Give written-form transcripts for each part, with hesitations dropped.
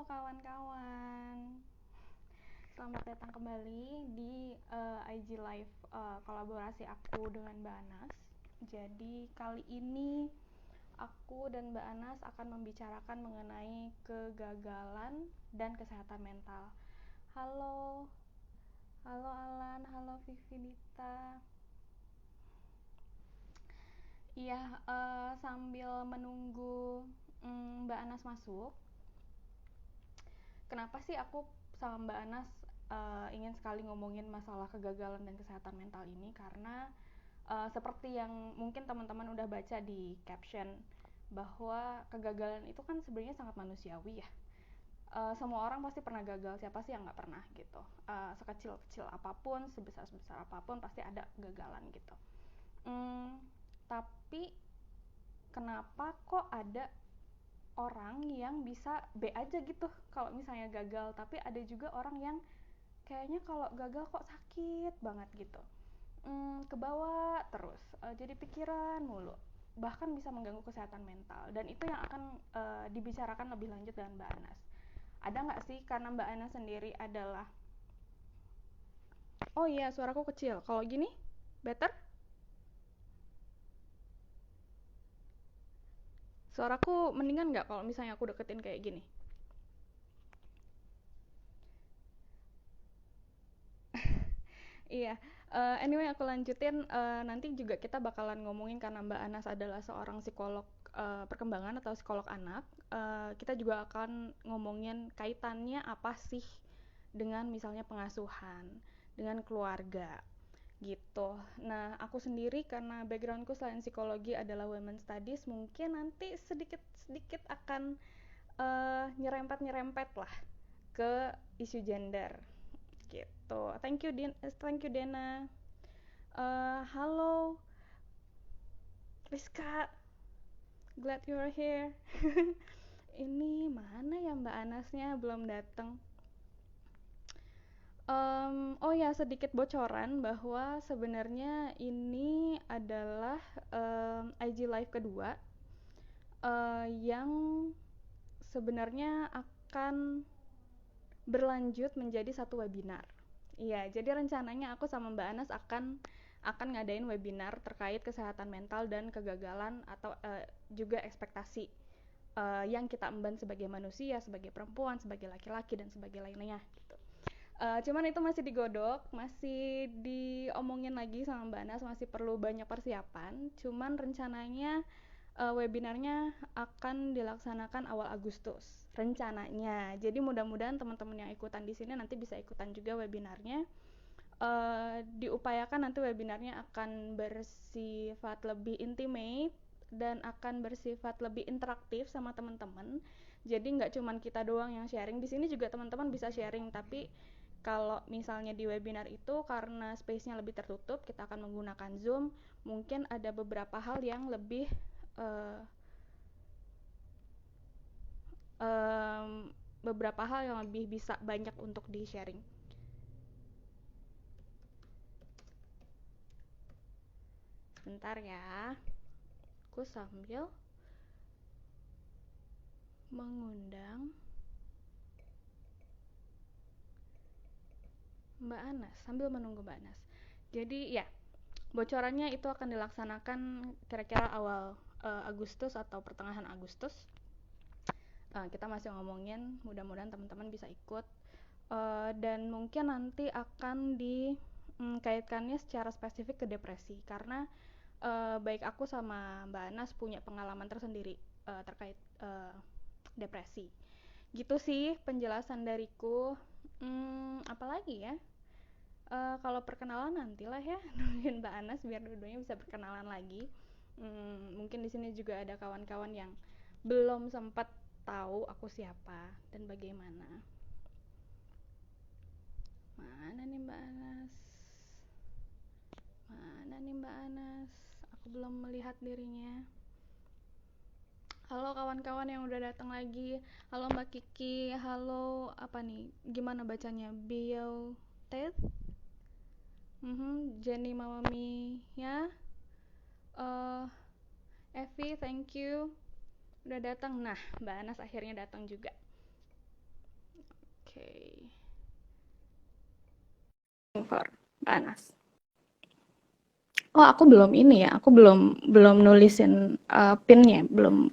kawan-kawan, selamat datang kembali di IG Live kolaborasi aku dengan Mbak Anas. Jadi kali ini aku dan Mbak Anas akan membicarakan mengenai kegagalan dan kesehatan mental. Halo, halo Alan, halo Vivinita. Iya, sambil menunggu Mbak Anas masuk, kenapa sih aku sama Mbak Anas ingin sekali ngomongin masalah kegagalan dan kesehatan mental ini? Karena seperti yang mungkin teman-teman udah baca di caption, bahwa kegagalan itu kan sebenarnya sangat manusiawi ya. Semua orang pasti pernah gagal, siapa sih yang nggak pernah gitu. Sekecil-kecil apapun, sebesar-sebesar apapun pasti ada kegagalan gitu. Tapi kenapa kok ada orang yang bisa B aja gitu kalau misalnya gagal, tapi ada juga orang yang kayaknya kalau gagal kok sakit banget gitu, kebawa terus, jadi pikiran mulu, bahkan bisa mengganggu kesehatan mental. Dan itu yang akan dibicarakan lebih lanjut dengan Mbak Anas. Ada nggak sih, karena Mbak Anas sendiri adalah, oh iya suaraku kecil, kalau gini better? Suaraku mendingan nggak kalau misalnya aku deketin kayak gini? Iya, anyway aku lanjutin. Nanti juga kita bakalan ngomongin, karena Mbak Anas adalah seorang psikolog perkembangan atau psikolog anak. Kita juga akan ngomongin kaitannya apa sih dengan misalnya pengasuhan, dengan keluarga gitu. Nah, aku sendiri karena backgroundku selain psikologi adalah women studies, mungkin nanti sedikit-sedikit akan nyerempet-nyerempet lah ke isu gender gitu. Thank you Dena. Halo Rizka, glad you're here. Ini mana ya Mbak Anasnya, belum datang. Oh ya, sedikit bocoran bahwa sebenarnya ini adalah IG live kedua yang sebenarnya akan berlanjut menjadi satu webinar. Iya, jadi rencananya aku sama Mbak Anas akan ngadain webinar terkait kesehatan mental dan kegagalan, atau juga ekspektasi yang kita emban sebagai manusia, sebagai perempuan, sebagai laki-laki, dan sebagai lainnya gitu. Cuman itu masih digodok, masih diomongin lagi sama Mbak Anas, masih perlu banyak persiapan. Cuman rencananya webinarnya akan dilaksanakan awal Agustus rencananya. Jadi mudah-mudahan teman-teman yang ikutan di sini nanti bisa ikutan juga webinarnya. Diupayakan nanti webinarnya akan bersifat lebih intimate dan akan bersifat lebih interaktif sama teman-teman. Jadi nggak cuma kita doang yang sharing. Di sini juga teman-teman bisa sharing, tapi kalau misalnya di webinar itu karena space-nya lebih tertutup, kita akan menggunakan Zoom. Mungkin ada beberapa hal yang lebih beberapa hal yang lebih bisa banyak untuk di sharing. Sebentar ya, aku sambil mengundang Mbak Anas, sambil menunggu Mbak Anas. Jadi ya, bocorannya itu akan dilaksanakan kira-kira awal Agustus atau pertengahan Agustus. Kita masih ngomongin, mudah-mudahan teman-teman bisa ikut. Dan mungkin nanti akan dikaitkannya secara spesifik ke depresi, karena baik aku sama Mbak Anas punya pengalaman tersendiri terkait depresi. Gitu sih penjelasan dariku. Apalagi ya, kalau perkenalan nantilah ya, nungguin Mbak Anas biar dua-duanya bisa perkenalan lagi. Mungkin di sini juga ada kawan-kawan yang belum sempat tahu aku siapa dan bagaimana. Mana nih Mbak Anas? Mana nih Mbak Anas? Aku belum melihat dirinya. Halo kawan-kawan yang udah datang lagi. Halo Mbak Kiki. Halo apa nih? Gimana bacanya? Biotet? Jenny Mawami ya. Evi, thank you udah datang. Nah, Mbak Anas akhirnya datang juga. For Mbak Anas. Oh, aku belum ini ya. Aku belum nulisin pinnya, belum.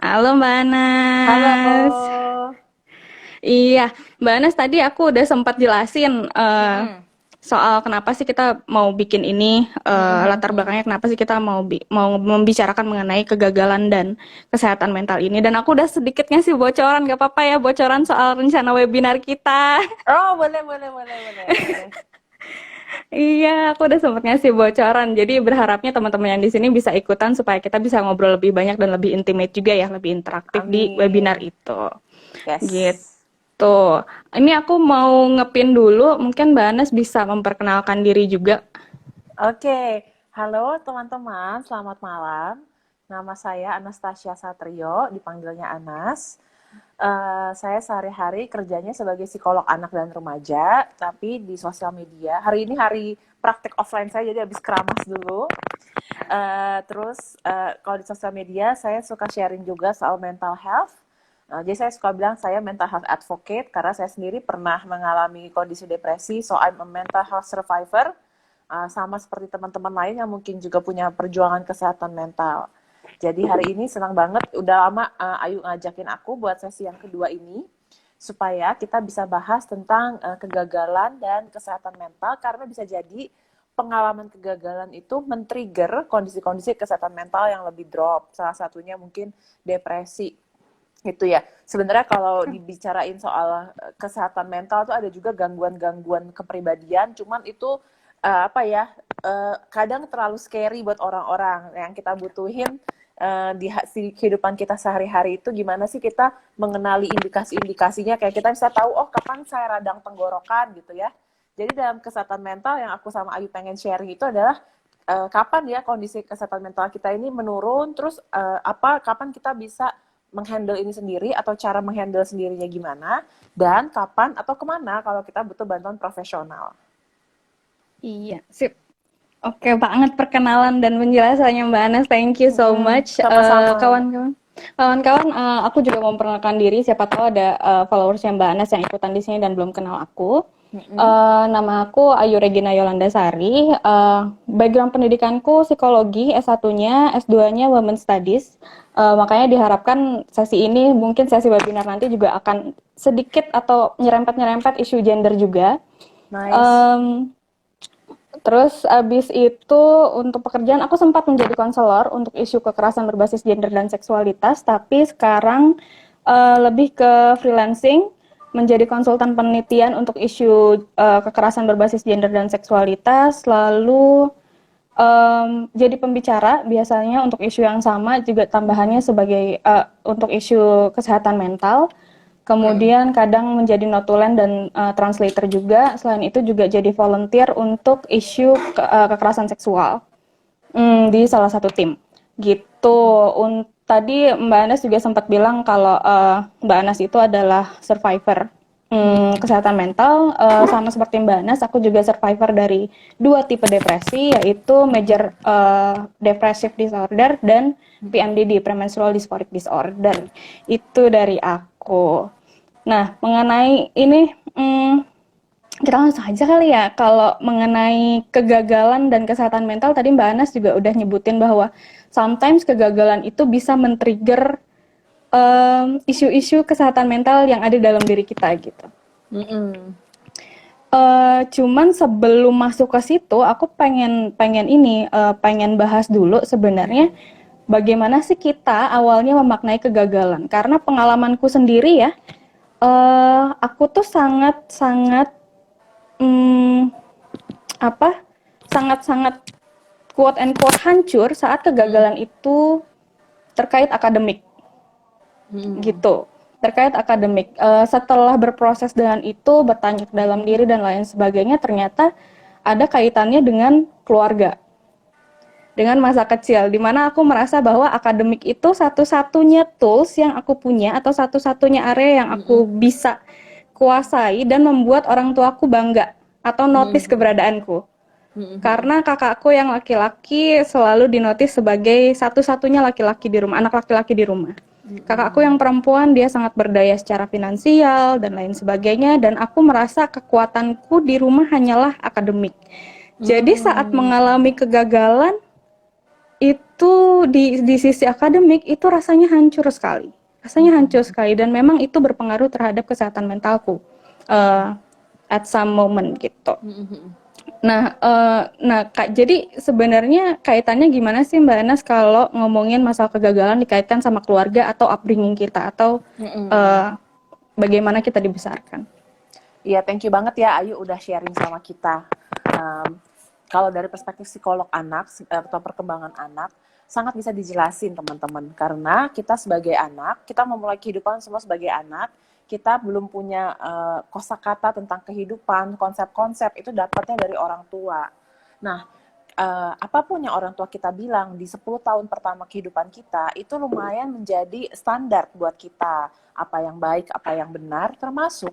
Halo Mbak Halo. Anas. Iya, Mbak Anas tadi aku udah sempat jelasin Mm-mm. soal kenapa sih kita mau bikin ini, latar belakangnya kenapa sih kita mau membicarakan mengenai kegagalan dan kesehatan mental ini. Dan aku udah sedikit ngasih bocoran, gak apa-apa ya, bocoran soal rencana webinar kita. Oh, boleh. Iya, aku udah sempat ngasih bocoran. Jadi berharapnya teman-teman yang di sini bisa ikutan supaya kita bisa ngobrol lebih banyak dan lebih intimate juga ya, lebih interaktif di webinar Amin. itu. Yes. Gitu. Ini aku mau ngepin dulu, mungkin Mbak Anas bisa memperkenalkan diri juga. Oke. Halo teman-teman, selamat malam. Nama saya Anastasia Satrio, dipanggilnya Anas. Saya sehari-hari kerjanya sebagai psikolog anak dan remaja, tapi di sosial media. Hari ini hari praktik offline saya, jadi habis keramas dulu. Terus kalau di sosial media saya suka sharing juga soal mental health. Jadi saya suka bilang saya mental health advocate karena saya sendiri pernah mengalami kondisi depresi, so I'm a mental health survivor. Sama seperti teman-teman lain yang mungkin juga punya perjuangan kesehatan mental. Jadi hari ini senang banget, udah lama Ayu ngajakin aku buat sesi yang kedua ini supaya kita bisa bahas tentang kegagalan dan kesehatan mental karena bisa jadi pengalaman kegagalan itu men-trigger kondisi-kondisi kesehatan mental yang lebih drop. Salah satunya mungkin depresi. Gitu ya. Sebenarnya kalau dibicarain soal kesehatan mental tuh ada juga gangguan-gangguan kepribadian, cuman itu kadang terlalu scary buat orang-orang. Yang kita butuhin di kehidupan kita sehari-hari itu gimana sih kita mengenali indikasi-indikasinya, kayak kita bisa tahu oh kapan saya radang tenggorokan gitu ya. Jadi dalam kesehatan mental yang aku sama Ayu pengen sharing itu adalah kapan ya kondisi kesehatan mental kita ini menurun, terus kapan kita bisa menghandle ini sendiri atau cara menghandle sendirinya gimana, dan kapan atau kemana kalau kita butuh bantuan profesional. Iya, sip. Oke banget perkenalan dan penjelasannya Mbak Anas. Thank you so much. Sama-sama. Kawan-kawan, aku juga mau memperkenalkan diri. Siapa tahu ada followersnya Mbak Anas yang ikutan di sini dan belum kenal aku. Nama aku Ayu Regina Yolanda Sari. Background pendidikanku psikologi, S1-nya, S2-nya Women's Studies. Makanya diharapkan sesi ini, mungkin sesi webinar nanti juga akan sedikit atau nyerempet-nyerempet isu gender juga. Nice. Terus abis itu untuk pekerjaan aku sempat menjadi konselor untuk isu kekerasan berbasis gender dan seksualitas, tapi sekarang lebih ke freelancing, menjadi konsultan penelitian untuk isu kekerasan berbasis gender dan seksualitas, lalu jadi pembicara biasanya untuk isu yang sama, juga tambahannya sebagai untuk isu kesehatan mental. Kemudian kadang menjadi notulen dan translator juga. Selain itu juga jadi volunteer untuk isu kekerasan seksual di salah satu tim. Gitu. Tadi Mbak Anas juga sempat bilang kalau Mbak Anas itu adalah survivor kesehatan mental. Sama seperti Mbak Anas, aku juga survivor dari 2 tipe depresi, yaitu major depressive disorder dan PMDD, premenstrual dysphoric disorder. Itu dari aku. Nah, mengenai ini, kita langsung aja kali ya. Kalau mengenai kegagalan dan kesehatan mental, tadi Mbak Anas juga udah nyebutin bahwa sometimes kegagalan itu bisa men-trigger isu-isu kesehatan mental yang ada dalam diri kita gitu. Cuman sebelum masuk ke situ, aku pengen bahas dulu sebenarnya bagaimana sih kita awalnya memaknai kegagalan. Karena pengalamanku sendiri ya, aku tuh sangat quote and quote hancur saat kegagalan itu terkait akademik. Gitu. Terkait akademik. Setelah berproses dengan itu, bertanya ke dalam diri dan lain sebagainya, ternyata ada kaitannya dengan keluarga. Dengan masa kecil, di mana aku merasa bahwa akademik itu satu-satunya tools yang aku punya atau satu-satunya area yang aku bisa kuasai dan membuat orang tuaku bangga atau notice keberadaanku. Karena kakakku yang laki-laki selalu dinotis sebagai satu-satunya laki-laki di rumah, anak laki-laki di rumah. Kakakku yang perempuan dia sangat berdaya secara finansial dan lain sebagainya, dan aku merasa kekuatanku di rumah hanyalah akademik. Jadi saat mengalami kegagalan itu di sisi akademik itu rasanya hancur sekali. Rasanya hancur sekali, dan memang itu berpengaruh terhadap kesehatan mentalku at some moment gitu. Nah, Kak, jadi sebenarnya kaitannya gimana sih Mbak Anas kalau ngomongin masalah kegagalan dikaitkan sama keluarga atau upbringing kita, atau bagaimana kita dibesarkan? Iya, thank you banget ya Ayu udah sharing sama kita. Kalau dari perspektif psikolog anak atau perkembangan anak, sangat bisa dijelasin teman-teman. Karena kita sebagai anak, kita memulai kehidupan semua sebagai anak, kita belum punya kosakata tentang kehidupan, konsep-konsep itu dapatnya dari orang tua. Nah, apapun yang orang tua kita bilang di 10 tahun pertama kehidupan kita, itu lumayan menjadi standar buat kita. Apa yang baik, apa yang benar, termasuk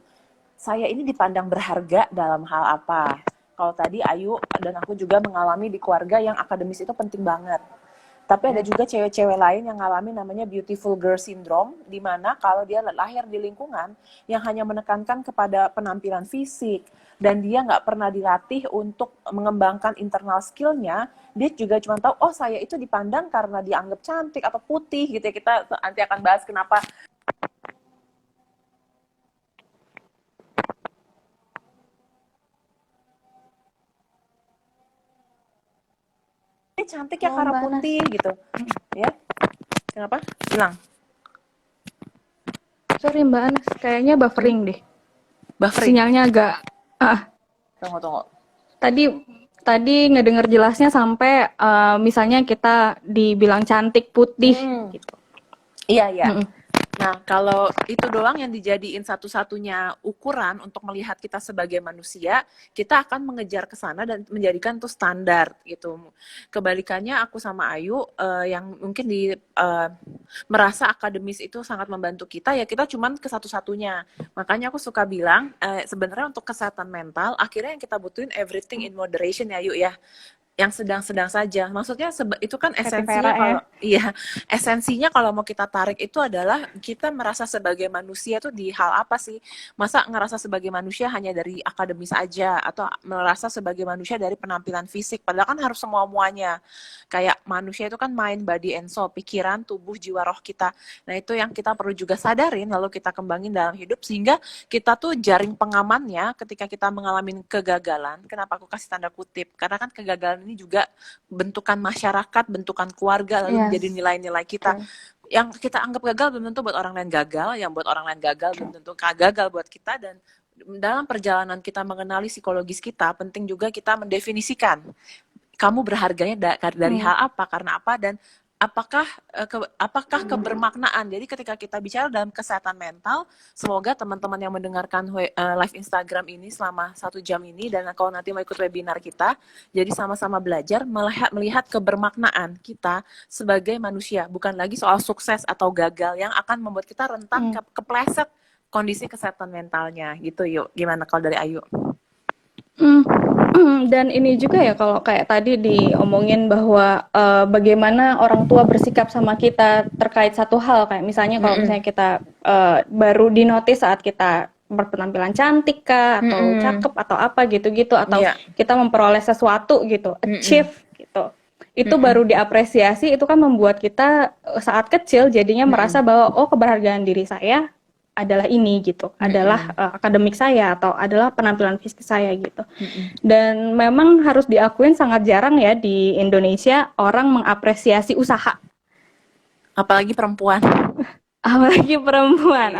saya ini dipandang berharga dalam hal apa. Kalau tadi Ayu dan aku juga mengalami di keluarga yang akademis itu penting banget. Tapi ada juga cewek-cewek lain yang ngalami namanya beautiful girl syndrome, di mana kalau dia lahir di lingkungan yang hanya menekankan kepada penampilan fisik, dan dia nggak pernah dilatih untuk mengembangkan internal skill-nya, dia juga cuma tahu, oh saya itu dipandang karena dianggap cantik atau putih gitu ya. Kita nanti akan bahas kenapa dia cantik ya karena putih gitu ya. Kenapa? Hilang. Sorry Mbak Anas, kayaknya buffering deh. Buffering. Sinyalnya agak Tunggu. Tadi ngedenger jelasnya sampai misalnya kita dibilang cantik putih gitu. Iya. Nah, kalau itu doang yang dijadiin satu-satunya ukuran untuk melihat kita sebagai manusia, kita akan mengejar ke sana dan menjadikan itu standar gitu. Kebalikannya aku sama Ayu yang mungkin merasa akademis itu sangat membantu kita, ya kita cuman ke satu-satunya. Makanya aku suka bilang sebenarnya untuk kesehatan mental akhirnya yang kita butuhin everything in moderation ya Ayu ya. Yang sedang-sedang saja. Maksudnya itu kan esensinya esensinya kalau mau kita tarik itu adalah kita merasa sebagai manusia tuh di hal apa sih? Masa ngerasa sebagai manusia hanya dari akademis aja, atau merasa sebagai manusia dari penampilan fisik, padahal kan harus semua-muanya. Kayak manusia itu kan mind, body, and soul, pikiran, tubuh, jiwa, roh kita. Nah, itu yang kita perlu juga sadarin lalu kita kembangin dalam hidup, sehingga kita tuh jaring pengamannya ketika kita mengalami kegagalan. Kenapa aku kasih tanda kutip? Karena kan kegagalan ini juga bentukan masyarakat, bentukan keluarga, lalu menjadi nilai-nilai kita. Yang kita anggap gagal belum tentu buat orang lain gagal, yang buat orang lain gagal belum tentu gagal buat kita. Dan dalam perjalanan kita mengenali psikologis kita, penting juga kita mendefinisikan kamu berharganya dari hal apa, karena apa, dan apakah kebermaknaan. Jadi ketika kita bicara dalam kesehatan mental, semoga teman-teman yang mendengarkan live Instagram ini selama 1 jam ini, dan kalau nanti mau ikut webinar kita, jadi sama-sama belajar melihat kebermaknaan kita sebagai manusia, bukan lagi soal sukses atau gagal yang akan membuat kita rentan kepleset kondisi kesehatan mentalnya gitu. Yuk, gimana kalau dari Ayu? Dan ini juga ya, kalau kayak tadi diomongin bahwa bagaimana orang tua bersikap sama kita terkait satu hal, kayak misalnya kalau misalnya kita baru dinotis saat kita berpenampilan cantik kah, atau cakep atau apa gitu-gitu, atau kita memperoleh sesuatu gitu, achieve gitu, itu baru diapresiasi. Itu kan membuat kita saat kecil jadinya merasa bahwa oh, keberhargaan diri saya adalah ini gitu, adalah akademik saya, atau adalah penampilan fisik saya gitu. Dan memang harus diakuin sangat jarang ya di Indonesia orang mengapresiasi usaha. Apalagi perempuan. Apalagi perempuan.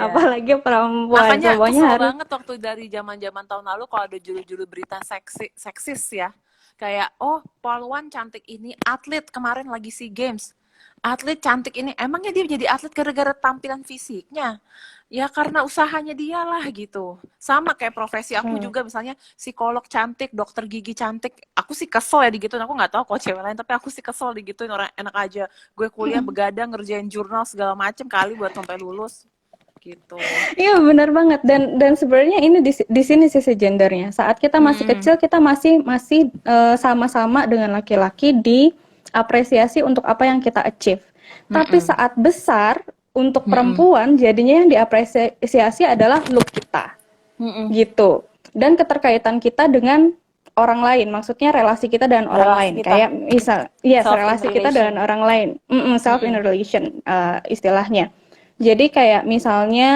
Makanya kesel banget waktu dari zaman-zaman tahun lalu kalau ada judul-judul berita seksis ya. Kayak, oh polwan cantik ini, atlet kemarin lagi SEA Games. Atlet cantik ini, emangnya dia jadi atlet gara-gara tampilan fisiknya? Ya karena usahanya dia lah gitu. Sama kayak profesi aku juga, misalnya psikolog cantik, dokter gigi cantik. Aku sih kesel ya digituin. Aku nggak tahu kok cewek lain, tapi aku sih kesel digituin. Orang enak aja gue kuliah begadang ngerjain jurnal segala macem kali buat sampai lulus gitu. Iya benar banget. Dan sebenarnya ini di sini sisi gendernya. Saat kita masih kecil, kita masih sama-sama dengan laki-laki diapresiasi untuk apa yang kita achieve. Tapi saat besar, untuk Mm-mm. perempuan jadinya yang diapresiasi adalah look kita Mm-mm. gitu. Dan keterkaitan kita dengan orang lain, maksudnya relasi kita dengan orang Relasi lain. kita, Kayak misal, yes, self in relasi kita dengan relation. orang lain, self in Mm-mm. relation istilahnya. Jadi kayak misalnya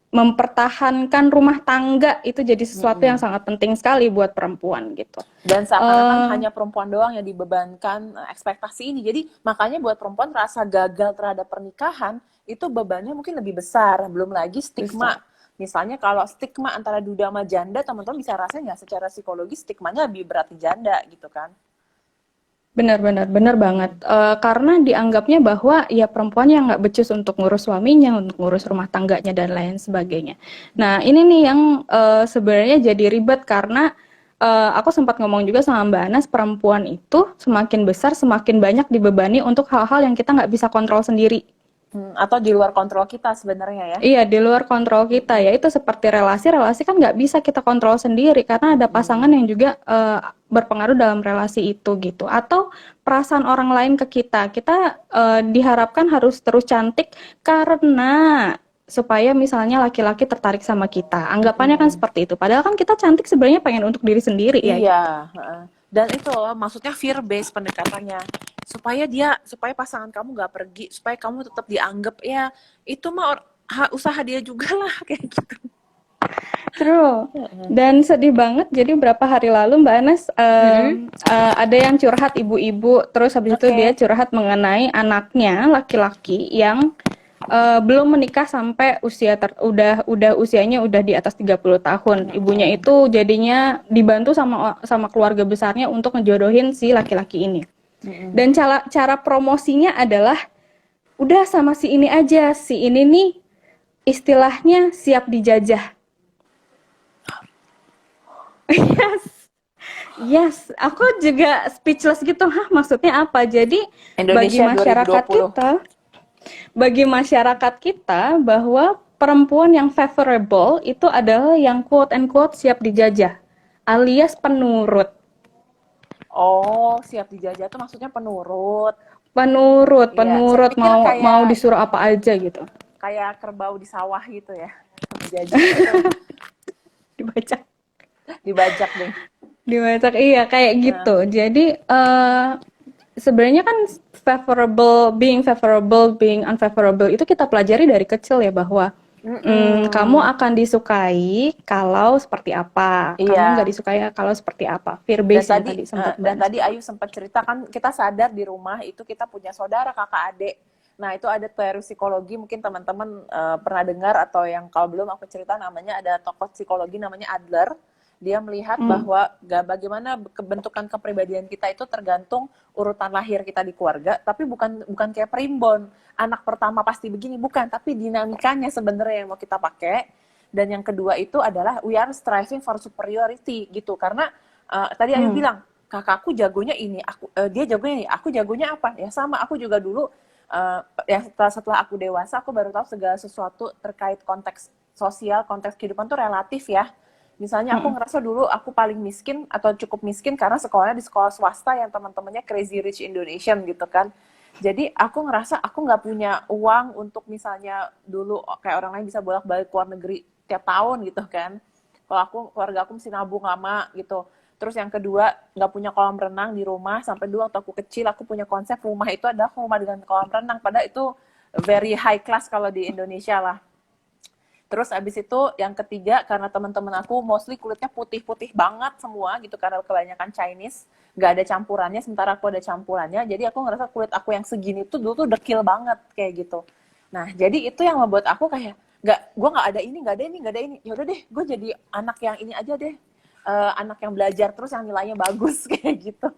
mempertahankan rumah tangga itu jadi sesuatu yang Mm-mm. sangat penting sekali buat perempuan gitu. Dan seakan-akan Eh, hanya perempuan doang yang dibebankan ekspektasi ini. Jadi makanya buat perempuan rasa gagal terhadap pernikahan itu bebannya mungkin lebih besar. Belum lagi stigma. Besar. Misalnya kalau stigma antara duda sama janda, teman-teman bisa rasain nggak secara psikologis stigmanya lebih berat di janda gitu kan. Benar-benar, benar banget. Karena dianggapnya bahwa ya perempuan yang nggak becus untuk ngurus suaminya, untuk ngurus rumah tangganya dan lain sebagainya. Nah, ini nih yang sebenarnya jadi ribet karena aku sempat ngomong juga sama Mbak Anas, perempuan itu semakin besar semakin banyak dibebani untuk hal-hal yang kita nggak bisa kontrol sendiri. Atau di luar kontrol kita sebenarnya ya. Iya, di luar kontrol kita ya. Itu seperti relasi kan nggak bisa kita kontrol sendiri karena ada pasangan yang juga berpengaruh dalam relasi itu gitu. Atau perasaan orang lain ke kita. Kita diharapkan harus terus cantik karena supaya misalnya laki-laki tertarik sama kita. Anggapannya kan seperti itu. Padahal kan kita cantik sebenarnya pengen untuk diri sendiri ya Iya, gitu. dan itu loh, maksudnya fear based pendekatannya. Supaya pasangan kamu nggak pergi, supaya kamu tetap dianggap ya itu mah usaha dia juga lah kayak gitu. True. Dan sedih banget. Jadi berapa hari lalu Mbak Anas ada yang curhat ibu-ibu, terus habis itu dia Oke. curhat mengenai anaknya laki-laki yang belum menikah sampai udah usianya udah di atas 30 tahun. Ibunya itu jadinya dibantu sama keluarga besarnya untuk ngejodohin si laki-laki ini. Dan cara promosinya adalah udah sama si ini aja. Si ini nih istilahnya siap dijajah. Yes. Yes, aku juga speechless gitu. Hah, maksudnya apa? Jadi Indonesia 2020. bagi masyarakat kita bahwa perempuan yang favorable itu adalah yang quote and quote siap dijajah, alias penurut. Oh, siap dijajah tuh maksudnya penurut. Penurut, Iya, saya penurut pikir mau kayak disuruh apa aja gitu. kayak kerbau di sawah gitu ya. Dijajah itu Dibaca. dibajak deh. Dibacak iya kayak gitu. Jadi sebenarnya kan being unfavorable itu kita pelajari dari kecil ya bahwa kamu akan disukai kalau seperti apa, kamu nggak Iya. disukai kalau seperti apa. Fear Dan base yang tadi tadi sempat dan Mbak Nas tadi bilang. Ayu sempat cerita kan kita sadar di rumah itu kita punya saudara kakak adik. Nah itu ada teori psikologi mungkin teman-teman pernah dengar atau yang kalau belum aku cerita namanya ada tokoh psikologi namanya Adler. Dia melihat bahwa bagaimana kebentukan kepribadian kita itu tergantung urutan lahir kita di keluarga, tapi bukan kayak primbon. Anak pertama pasti begini, bukan, tapi dinamikanya sebenarnya yang mau kita pakai. Dan yang kedua itu adalah we are striving for superiority gitu. Karena tadi Ayu bilang, kakakku jagonya ini, dia jagonya ini, aku jagonya apa? Ya sama, aku juga dulu ya setelah aku dewasa, aku baru tahu segala sesuatu terkait konteks sosial, konteks kehidupan tuh relatif ya. Misalnya aku ngerasa dulu aku paling miskin atau cukup miskin karena sekolahnya di sekolah swasta yang teman-temannya Crazy Rich Indonesian gitu kan. Jadi aku ngerasa aku nggak punya uang untuk misalnya dulu kayak orang lain bisa bolak-balik ke luar negeri tiap tahun gitu kan. Kalau keluarga aku mesti nabung lama gitu. Terus yang kedua nggak punya kolam renang di rumah sampai dulu waktu aku kecil aku punya konsep rumah itu adalah rumah dengan kolam renang. Padahal itu very high class kalau di Indonesia lah. Terus abis itu yang ketiga karena teman-teman aku mostly kulitnya putih-putih banget semua gitu karena kebanyakan Chinese, nggak ada campurannya sementara aku ada campurannya. Jadi aku ngerasa kulit aku yang segini tuh dulu tuh dekil banget kayak gitu. Nah jadi itu yang membuat aku kayak gue nggak ada ini nggak ada ini nggak ada ini. Ya udah deh gue jadi anak yang ini aja deh. Anak yang belajar terus yang nilainya bagus kayak gitu.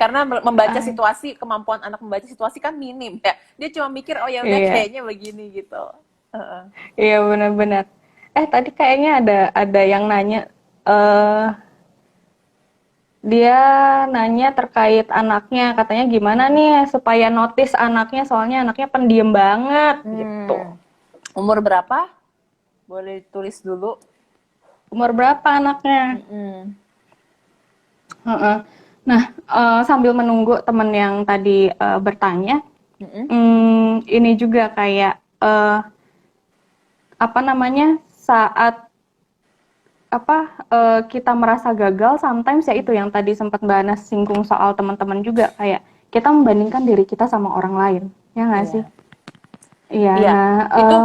Karena membaca situasi, kemampuan anak membaca situasi kan minim ya. Dia cuma mikir oh ya udah kayaknya begini gitu. Iya benar-benar. Tadi kayaknya ada yang nanya. Dia nanya terkait anaknya, katanya gimana nih supaya notice anaknya, soalnya anaknya pendiam banget gitu. Umur berapa? Boleh tulis dulu. Umur berapa anaknya? Nah, sambil menunggu teman yang tadi bertanya, Mm-mm. Ini juga kayak apa namanya, saat kita merasa gagal, sometimes ya itu yang tadi sempat Mbak Anas singgung soal teman-teman juga, kayak kita membandingkan diri kita sama orang lain, ya nggak sih? Iya. Iya, Iya, nah itu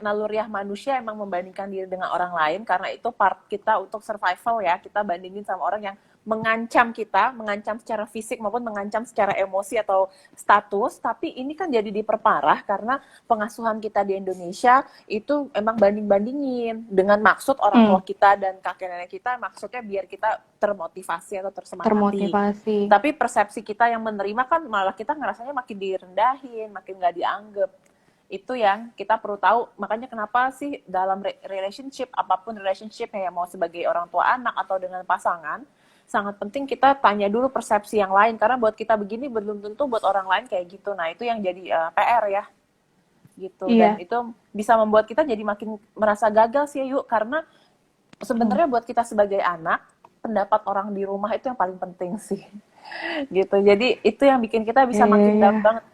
naluriah manusia emang membandingkan diri dengan orang lain karena itu part kita untuk survival ya. Kita bandingin sama orang yang mengancam kita, mengancam secara fisik maupun mengancam secara emosi atau status. Tapi ini kan jadi diperparah karena pengasuhan kita di Indonesia itu emang banding-bandingin dengan maksud orang tua kita dan kakek nenek kita, maksudnya biar kita termotivasi atau tersemangati. termotivasi. Tapi persepsi kita yang menerima kan malah kita ngerasanya makin direndahin, makin nggak dianggap. Itu yang kita perlu tahu. Makanya kenapa sih dalam relationship, apapun relationship ya, mau sebagai orang tua anak atau dengan pasangan, sangat penting kita tanya dulu persepsi yang lain. Karena buat kita begini belum tentu buat orang lain kayak gitu. Nah itu yang jadi PR ya. Gitu. Iya. Dan itu bisa membuat kita jadi makin merasa gagal sih yuk. Karena sebenarnya buat kita sebagai anak, pendapat orang di rumah itu yang paling penting sih. Gitu. Jadi itu yang bikin kita bisa makin down banget.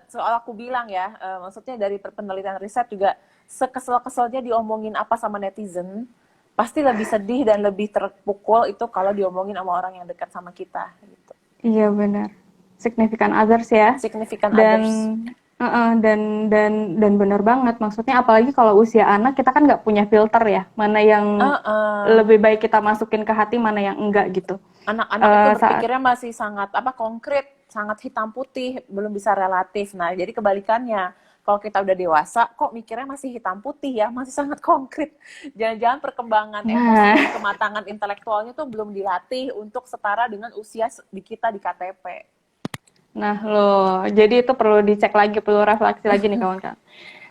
Soal aku bilang ya, maksudnya dari penelitian riset juga, sekesel-keselnya diomongin apa sama netizen, pasti lebih sedih dan lebih terpukul itu kalau diomongin sama orang yang dekat sama kita. Gitu. Iya benar. Significant others ya. Significant dan others. dan benar banget, maksudnya apalagi kalau usia anak kita kan nggak punya filter ya, mana yang lebih baik kita masukin ke hati, mana yang enggak gitu. Anak-anak itu berpikirnya masih sangat konkret, sangat hitam putih, belum bisa relatif. Nah jadi kebalikannya, kalau kita udah dewasa kok mikirnya masih hitam putih ya, masih sangat konkret. Jangan-jangan perkembangan emosi dan kematangan intelektualnya tuh belum dilatih untuk setara dengan usia kita di KTP. Nah loh, jadi itu perlu dicek lagi, perlu refleksi lagi nih kawan-kawan.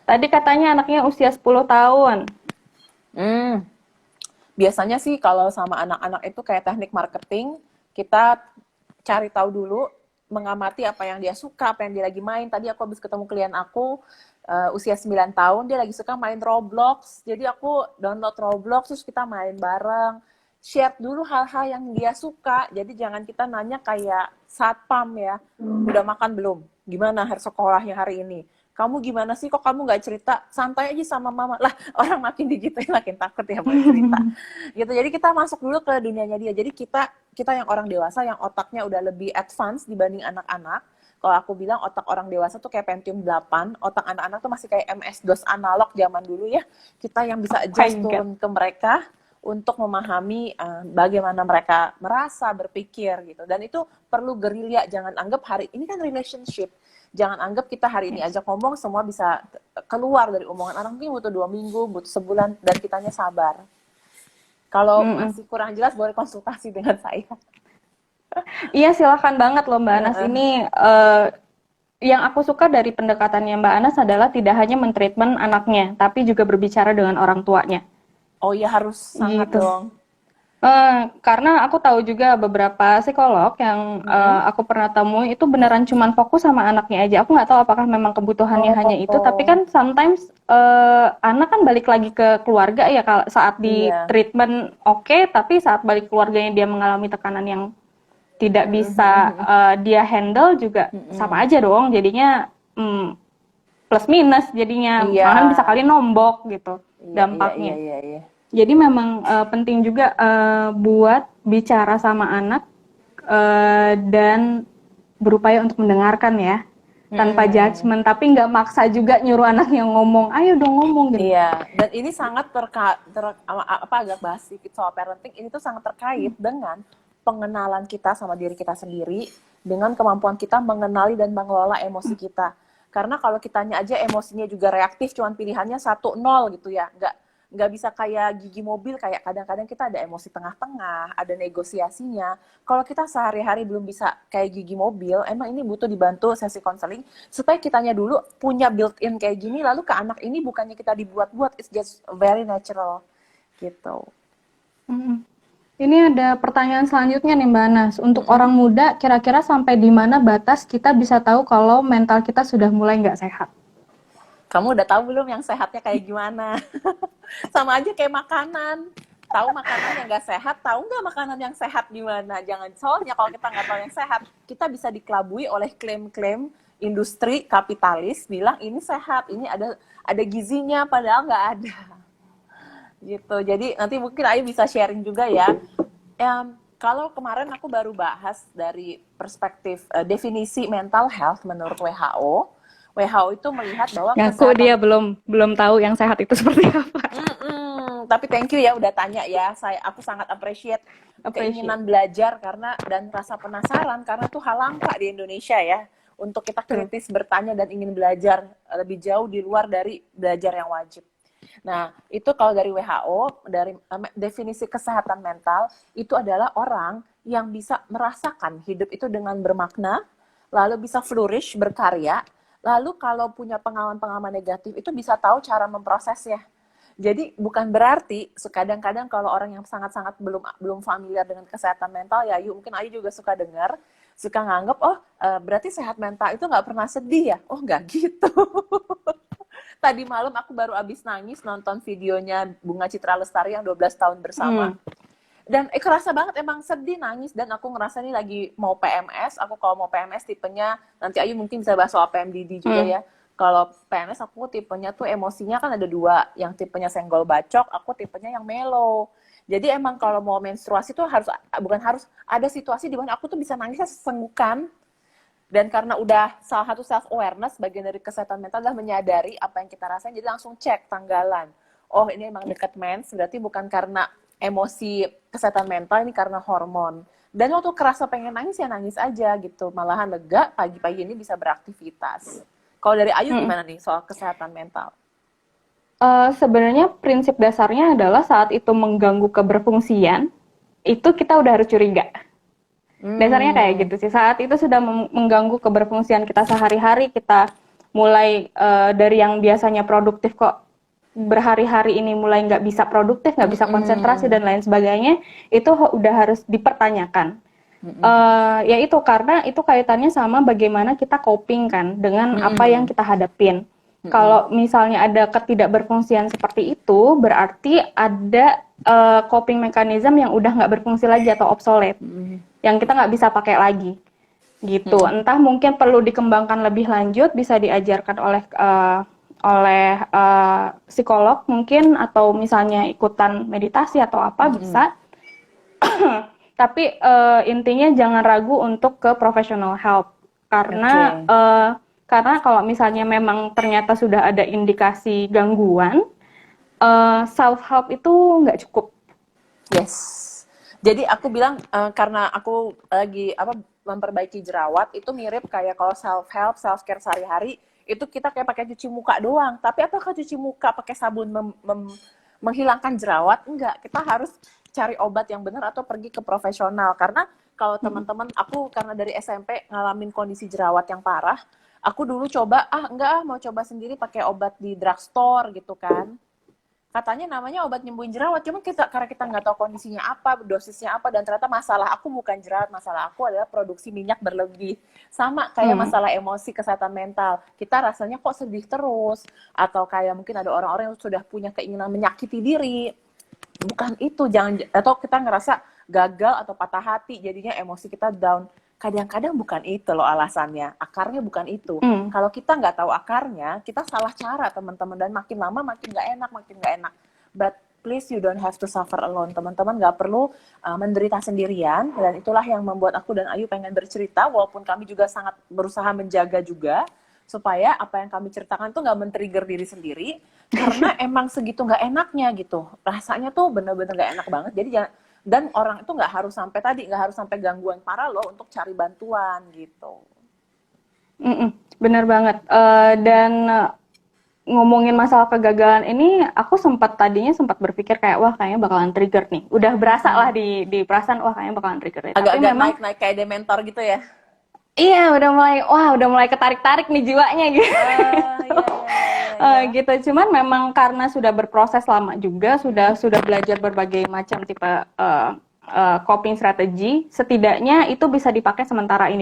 Tadi katanya anaknya usia 10 tahun. Biasanya sih kalau sama anak-anak itu kayak teknik marketing, kita cari tahu dulu, mengamati apa yang dia suka, apa yang dia lagi main. Tadi aku habis ketemu klien aku, usia 9 tahun, dia lagi suka main Roblox. Jadi aku download Roblox, terus kita main bareng. Share dulu hal-hal yang dia suka. Jadi jangan kita nanya kayak satpam ya, udah makan belum? Gimana sekolahnya hari ini? Kamu gimana sih, kok kamu nggak cerita? Santai aja sama mama. Lah, orang makin digituin makin takut ya buat cerita. Gitu. Jadi kita masuk dulu ke dunianya dia. Jadi kita yang orang dewasa yang otaknya udah lebih advance dibanding anak-anak. Kalau aku bilang otak orang dewasa tuh kayak Pentium 8, otak anak-anak tuh masih kayak MS-DOS analog zaman dulu ya. Kita yang bisa adjust turun ke mereka untuk memahami bagaimana mereka merasa, berpikir gitu. Dan itu perlu gerilya, jangan anggap hari ini kan relationship. Jangan anggap kita hari ini ajak ngomong semua bisa keluar dari omongan orang, mungkin butuh 2 minggu, butuh sebulan, dan kitanya sabar. Kalau masih kurang jelas boleh konsultasi dengan saya. Iya silakan banget loh Mbak Anas. Ini yang aku suka dari pendekatannya Mbak Anas adalah tidak hanya mentreatment anaknya, tapi juga berbicara dengan orang tuanya. Oh iya harus sangat gitu dong. Karena aku tahu juga beberapa psikolog yang aku pernah temui itu beneran cuman fokus sama anaknya aja. Aku nggak tahu apakah memang kebutuhannya hanya itu, tapi kan sometimes anak kan balik lagi ke keluarga ya, kalau saat di treatment oke, tapi saat balik keluarganya dia mengalami tekanan yang tidak bisa dia handle juga sama aja dong. Jadinya plus minus jadinya, malahan bisa kali nombok gitu dampaknya. Iya. Jadi memang penting juga buat bicara sama anak dan berupaya untuk mendengarkan ya, tanpa judgement, tapi nggak maksa juga nyuruh anak yang ngomong, ayo dong ngomong gitu. Iya, dan ini sangat agak bahas sedikit soal parenting, ini tuh sangat terkait dengan pengenalan kita sama diri kita sendiri, dengan kemampuan kita mengenali dan mengelola emosi kita. Karena kalau kitanya aja emosinya juga reaktif, cuman pilihannya 1-0 gitu ya, nggak bisa kayak gigi mobil, kayak kadang-kadang kita ada emosi tengah-tengah, ada negosiasinya. Kalau kita sehari-hari belum bisa kayak gigi mobil, emang ini butuh dibantu sesi konseling supaya kitanya dulu punya built-in kayak gini, lalu ke anak ini bukannya kita dibuat-buat, it's just very natural gitu. Ini ada pertanyaan selanjutnya nih Mbak Anas. Untuk orang muda, kira-kira sampai di mana batas kita bisa tahu kalau mental kita sudah mulai nggak sehat? Kamu udah tahu belum yang sehatnya kayak gimana? Sama aja kayak makanan. Tahu makanan yang nggak sehat, tahu nggak makanan yang sehat gimana? Jangan, soalnya kalau kita nggak tahu yang sehat, kita bisa dikelabui oleh klaim-klaim industri kapitalis bilang ini sehat, ini ada gizinya, padahal nggak ada gitu. Jadi nanti mungkin Ayu bisa sharing juga ya. Kalau kemarin aku baru bahas dari perspektif definisi mental health menurut WHO. WHO itu melihat bahwa Ngaku kesehatan dia belum tahu yang sehat itu seperti apa. tapi thank you ya udah tanya ya. Aku sangat appreciate keinginan belajar dan rasa penasaran karena itu hal langka di Indonesia ya. Untuk kita kritis bertanya dan ingin belajar lebih jauh di luar dari belajar yang wajib. Nah, itu kalau dari WHO, dari definisi kesehatan mental, itu adalah orang yang bisa merasakan hidup itu dengan bermakna, lalu bisa flourish, berkarya, lalu kalau punya pengalaman-pengalaman negatif, itu bisa tahu cara memprosesnya. Jadi bukan berarti, kadang-kadang kalau orang yang sangat-sangat belum familiar dengan kesehatan mental, ya mungkin Ayu juga suka dengar, suka nganggep, berarti sehat mental itu nggak pernah sedih ya? Oh, nggak gitu. Tadi malam aku baru abis nangis nonton videonya Bunga Citra Lestari yang 12 tahun bersama. Dan kerasa banget emang sedih, nangis, dan aku ngerasa nih lagi mau PMS. Aku kalau mau PMS tipenya, nanti Ayu mungkin bisa bahas soal PMDD juga ya. Kalau PMS aku tipenya tuh emosinya kan ada 2, yang tipenya senggol bacok, aku tipenya yang mellow. Jadi emang kalau mau menstruasi tuh harus ada situasi di mana aku tuh bisa nangisnya sesenggukan. Dan karena udah salah satu self awareness bagian dari kesehatan mental adalah menyadari apa yang kita rasain, jadi langsung cek tanggalan. Oh, ini emang dekat mens, berarti bukan karena emosi kesehatan mental, ini karena hormon. Dan waktu kerasa pengen nangis ya nangis aja gitu, malahan lega, pagi-pagi ini bisa beraktivitas. Kalau dari Ayu gimana nih soal kesehatan mental? Sebenarnya prinsip dasarnya adalah saat itu mengganggu keberfungsian, itu kita udah harus curiga. Dasarnya kayak gitu sih. Saat itu sudah mengganggu keberfungsian kita sehari-hari, kita mulai dari yang biasanya produktif kok berhari-hari ini mulai nggak bisa produktif, nggak bisa konsentrasi dan lain sebagainya, itu udah harus dipertanyakan. Ya itu karena itu kaitannya sama bagaimana kita coping kan dengan apa yang kita hadapin. Kalau misalnya ada ketidakberfungsian seperti itu, berarti ada coping mechanism yang udah nggak berfungsi lagi atau obsolete, yang kita nggak bisa pakai lagi, gitu. Entah mungkin perlu dikembangkan lebih lanjut, bisa diajarkan oleh psikolog mungkin, atau misalnya ikutan meditasi atau apa bisa. Tapi intinya jangan ragu untuk ke professional help karena karena kalau misalnya memang ternyata sudah ada indikasi gangguan, self help itu nggak cukup. Yes. Jadi aku bilang karena aku lagi memperbaiki jerawat, itu mirip kayak kalau self help, self care sehari-hari itu kita kayak pakai cuci muka doang. Tapi apakah cuci muka pakai sabun menghilangkan jerawat? Enggak. Kita harus cari obat yang benar atau pergi ke profesional. Karena kalau teman-teman, aku karena dari SMP ngalamin kondisi jerawat yang parah, aku dulu coba, mau coba sendiri pakai obat di drugstore gitu kan. Katanya namanya obat nyembuhin jerawat, cuman karena kita nggak tahu kondisinya apa, dosisnya apa, dan ternyata masalah aku bukan jerawat, masalah aku adalah produksi minyak berlebih. Sama kayak masalah emosi, kesehatan mental. Kita rasanya kok sedih terus, atau kayak mungkin ada orang-orang yang sudah punya keinginan menyakiti diri. Bukan itu, atau kita ngerasa gagal atau patah hati, jadinya emosi kita down. Kadang-kadang bukan itu loh alasannya, akarnya bukan itu. Kalau kita nggak tahu akarnya, kita salah cara teman-teman, dan makin lama makin nggak enak. But please, you don't have to suffer alone. Teman-teman nggak perlu menderita sendirian, dan itulah yang membuat aku dan Ayu pengen bercerita, walaupun kami juga sangat berusaha menjaga juga, supaya apa yang kami ceritakan tuh nggak men-trigger diri sendiri, karena emang segitu nggak enaknya gitu. Rasanya tuh bener-bener nggak enak banget, jadi jangan. Dan orang itu nggak harus sampai gangguan parah loh untuk cari bantuan gitu. Bener banget. Dan ngomongin masalah kegagalan ini, aku tadinya sempat berpikir kayak wah kayaknya bakalan trigger nih. Udah berasa lah di perasaan wah kayaknya bakalan trigger nih. Agak-agak naik kayak dementor gitu ya. Iya, udah mulai ketarik-tarik nih jiwanya gitu. Gitu. Cuman memang karena sudah berproses lama juga, sudah belajar berbagai macam tipe coping strategi, setidaknya itu bisa dipakai sementara ini.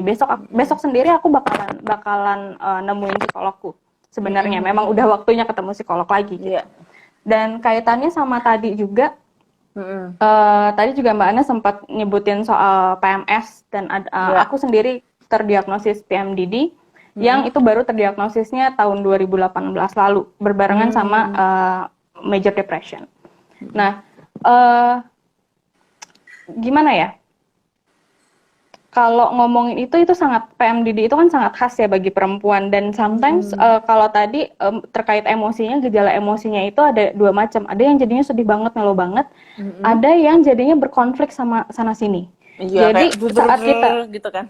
Besok sendiri aku bakalan nemuin psikologku. Sebenarnya memang udah waktunya ketemu psikolog lagi gitu. Dan kaitannya sama tadi juga, tadi juga Mbak Ana sempat nyebutin soal PMS, dan aku sendiri terdiagnosis PMDD. yang itu baru terdiagnosisnya tahun 2018 lalu, berbarengan sama major depression. Nah, gimana ya? Kalau ngomongin itu sangat, PMDD itu kan sangat khas ya bagi perempuan, dan sometimes kalau tadi terkait emosinya, gejala emosinya itu ada dua macam. Ada yang jadinya sedih banget, melo banget, ada yang jadinya berkonflik sama sana sini. Iya, jadi saat kita gitu kan.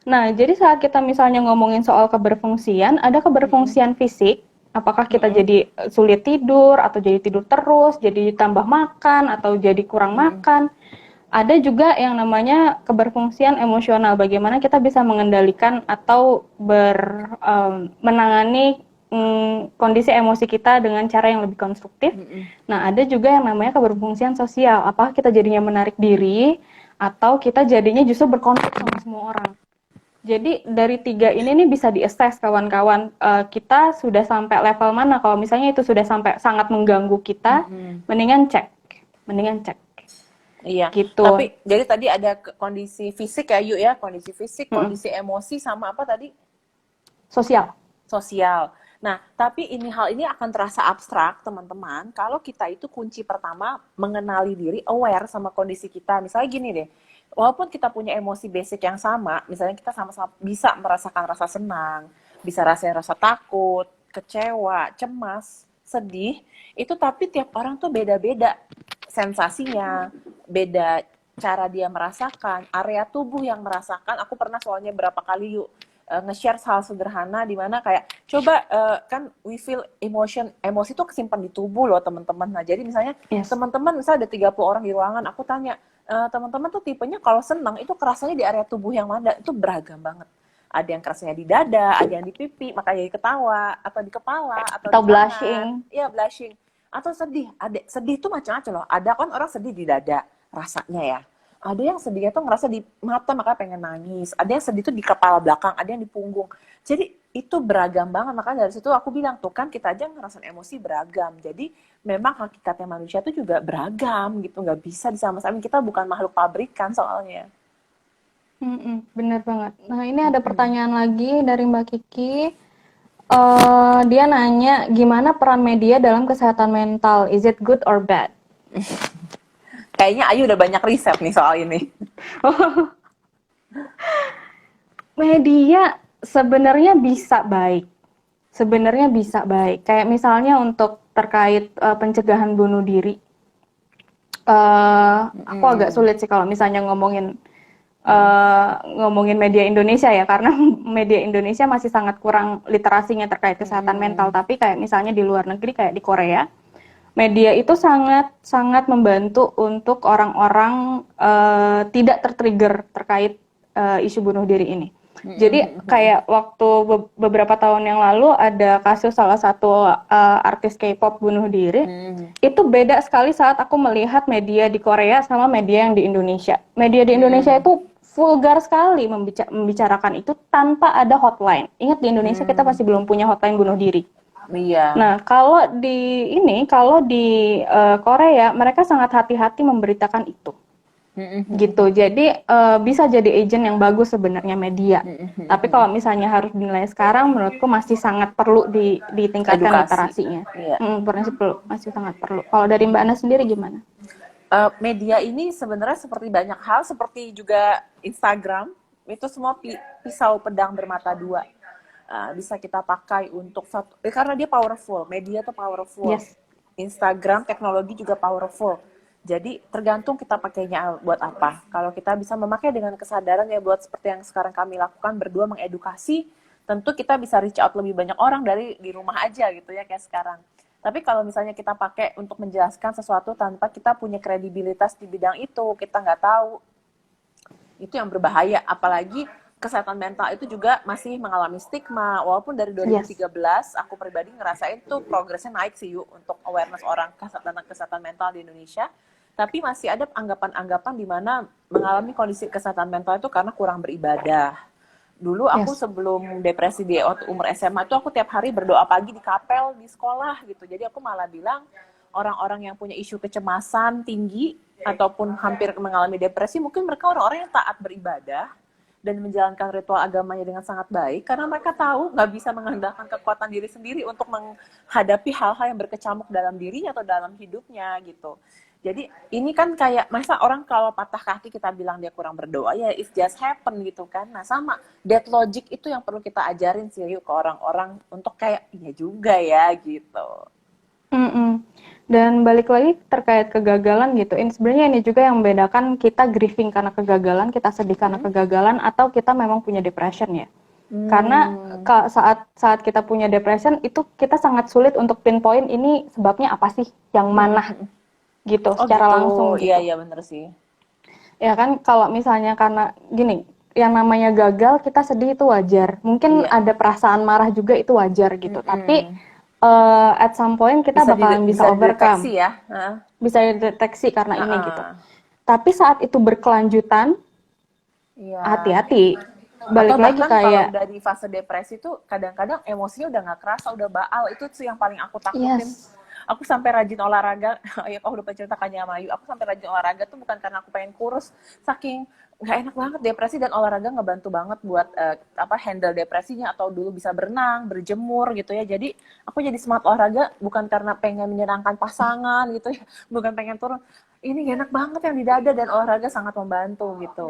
Nah, jadi saat kita misalnya ngomongin soal keberfungsian, ada keberfungsian fisik, apakah kita jadi sulit tidur, atau jadi tidur terus, jadi tambah makan, atau jadi kurang makan. Ada juga yang namanya keberfungsian emosional, bagaimana kita bisa mengendalikan atau menangani kondisi emosi kita dengan cara yang lebih konstruktif. Nah, ada juga yang namanya keberfungsian sosial, apakah kita jadinya menarik diri, atau kita jadinya justru berkonflik sama semua orang. Jadi dari tiga ini nih bisa di-assess kawan-kawan, kita sudah sampai level mana. Kalau misalnya itu sudah sampai sangat mengganggu kita, mendingan cek. Iya, gitu. Tapi jadi tadi ada kondisi fisik ya Yu ya, kondisi fisik, kondisi emosi, sama apa tadi? Sosial. Nah, tapi hal ini akan terasa abstrak teman-teman, kalau kita itu kunci pertama mengenali diri, aware sama kondisi kita. Misalnya gini deh, walaupun kita punya emosi basic yang sama, misalnya kita sama-sama bisa merasakan rasa senang, bisa rasain rasa takut, kecewa, cemas, sedih, itu tapi tiap orang tuh beda-beda sensasinya, beda cara dia merasakan, area tubuh yang merasakan. Aku pernah soalnya berapa kali Yuk nge-share hal sederhana di mana kayak coba kan we feel emosi itu kesimpan di tubuh loh teman-teman. Nah jadi misalnya teman-teman misalnya ada 30 orang di ruangan, aku tanya teman-teman tuh tipenya kalau senang itu kerasanya di area tubuh yang mana? Itu beragam banget. Ada yang kerasanya di dada, ada yang di pipi, makanya ketawa, atau di kepala, atau di blushing. Iya blushing. Atau sedih, sedih itu macam-macam loh. Ada kan orang sedih di dada rasanya ya. Ada yang sedihnya tuh ngerasa di mata makanya pengen nangis. Ada yang sedih tuh di kepala belakang, ada yang di punggung. Jadi itu beragam banget. Makanya dari situ aku bilang tuh kan kita aja ngerasain emosi beragam. Jadi memang hakikatnya manusia tuh juga beragam gitu. Nggak bisa disama-samain. Kita bukan makhluk pabrikan soalnya. Bener banget. Nah ini ada pertanyaan lagi dari Mbak Kiki. Dia nanya gimana peran media dalam kesehatan mental, is it good or bad? Kayaknya Ayu udah banyak riset nih soal ini. Media sebenarnya bisa baik. Kayak misalnya untuk terkait pencegahan bunuh diri. Aku agak sulit sih kalau misalnya ngomongin media Indonesia ya, karena media Indonesia masih sangat kurang literasinya terkait kesehatan mental. Tapi kayak misalnya di luar negeri, kayak di Korea, media itu sangat membantu untuk orang-orang tidak tertrigger terkait isu bunuh diri ini. Jadi kayak waktu beberapa tahun yang lalu ada kasus salah satu artis K-pop bunuh diri. Itu beda sekali saat aku melihat media di Korea sama media yang di Indonesia. Media di Indonesia itu vulgar sekali membicarakan itu tanpa ada hotline. Ingat di Indonesia kita masih belum punya hotline bunuh diri. Iya. Nah, kalau di Korea mereka sangat hati-hati memberitakan itu. Gitu. Jadi bisa jadi agent yang bagus sebenarnya media. Tapi kalau misalnya harus dinilai sekarang, menurutku masih sangat perlu ditingkatkan literasinya. Iya. Masih sangat perlu. Kalau dari Mbak Ana sendiri gimana? Media ini sebenarnya seperti banyak hal, seperti juga Instagram, itu semua pisau pedang bermata dua. Bisa kita pakai untuk karena dia powerful, media tuh powerful. Yes. Instagram teknologi juga powerful. Jadi tergantung kita pakainya buat apa. Kalau kita bisa memakai dengan kesadaran ya buat seperti yang sekarang kami lakukan berdua mengedukasi, tentu kita bisa reach out lebih banyak orang dari di rumah aja gitu ya kayak sekarang. Tapi kalau misalnya kita pakai untuk menjelaskan sesuatu tanpa kita punya kredibilitas di bidang itu, kita nggak tahu, itu yang berbahaya. Apalagi kesehatan mental itu juga masih mengalami stigma. Walaupun dari 2013, aku pribadi ngerasain tuh progresnya naik sih Yuk, untuk awareness orang tentang kesehatan mental di Indonesia. Tapi masih ada anggapan-anggapan di mana mengalami kondisi kesehatan mental itu karena kurang beribadah. Dulu aku sebelum depresi di umur SMA itu aku tiap hari berdoa pagi di kapel di sekolah gitu. Jadi aku malah bilang orang-orang yang punya isu kecemasan tinggi ataupun hampir mengalami depresi, mungkin mereka orang-orang yang taat beribadah dan menjalankan ritual agamanya dengan sangat baik, karena mereka tahu nggak bisa mengandalkan kekuatan diri sendiri untuk menghadapi hal-hal yang berkecamuk dalam dirinya atau dalam hidupnya gitu. Jadi ini kan kayak masa orang kalau patah kaki kita bilang dia kurang berdoa, ya it just happen gitu kan. Nah sama that logic itu yang perlu kita ajarin sih yuk ke orang-orang untuk kayak iya juga ya gitu. Mm-mm. Dan balik lagi terkait kegagalan gitu. Ini sebenarnya ini juga yang membedakan kita grieving karena kegagalan, kita sedih karena kegagalan, atau kita memang punya depression ya. Karena saat kita punya depression itu kita sangat sulit untuk pinpoint ini sebabnya apa sih, yang mana gitu, secara gitu. langsung gitu. Iya bener sih. Ya kan, kalau misalnya karena gini, yang namanya gagal kita sedih itu wajar. Mungkin ada perasaan marah juga itu wajar gitu. Tapi at some point kita bakalan bisa overcome. Dideteksi ya. Bisa dideteksi karena ini gitu. Tapi saat itu berkelanjutan, hati-hati. Balik atau lagi bahkan kayak kalau udah di fase depresi tuh kadang-kadang emosinya udah nggak kerasa, udah baal. Itu sih yang paling aku takutin. Aku sampai rajin olahraga, ya aku udah ceritakannya sama Ayu, aku sampai rajin olahraga tuh bukan karena aku pengen kurus, saking nggak enak banget depresi, dan olahraga ngebantu banget buat handle depresinya, atau dulu bisa berenang, berjemur gitu ya. Jadi aku jadi semangat olahraga bukan karena pengen menyenangkan pasangan gitu ya, bukan pengen turun. Ini enak banget yang di dada, dan olahraga sangat membantu gitu.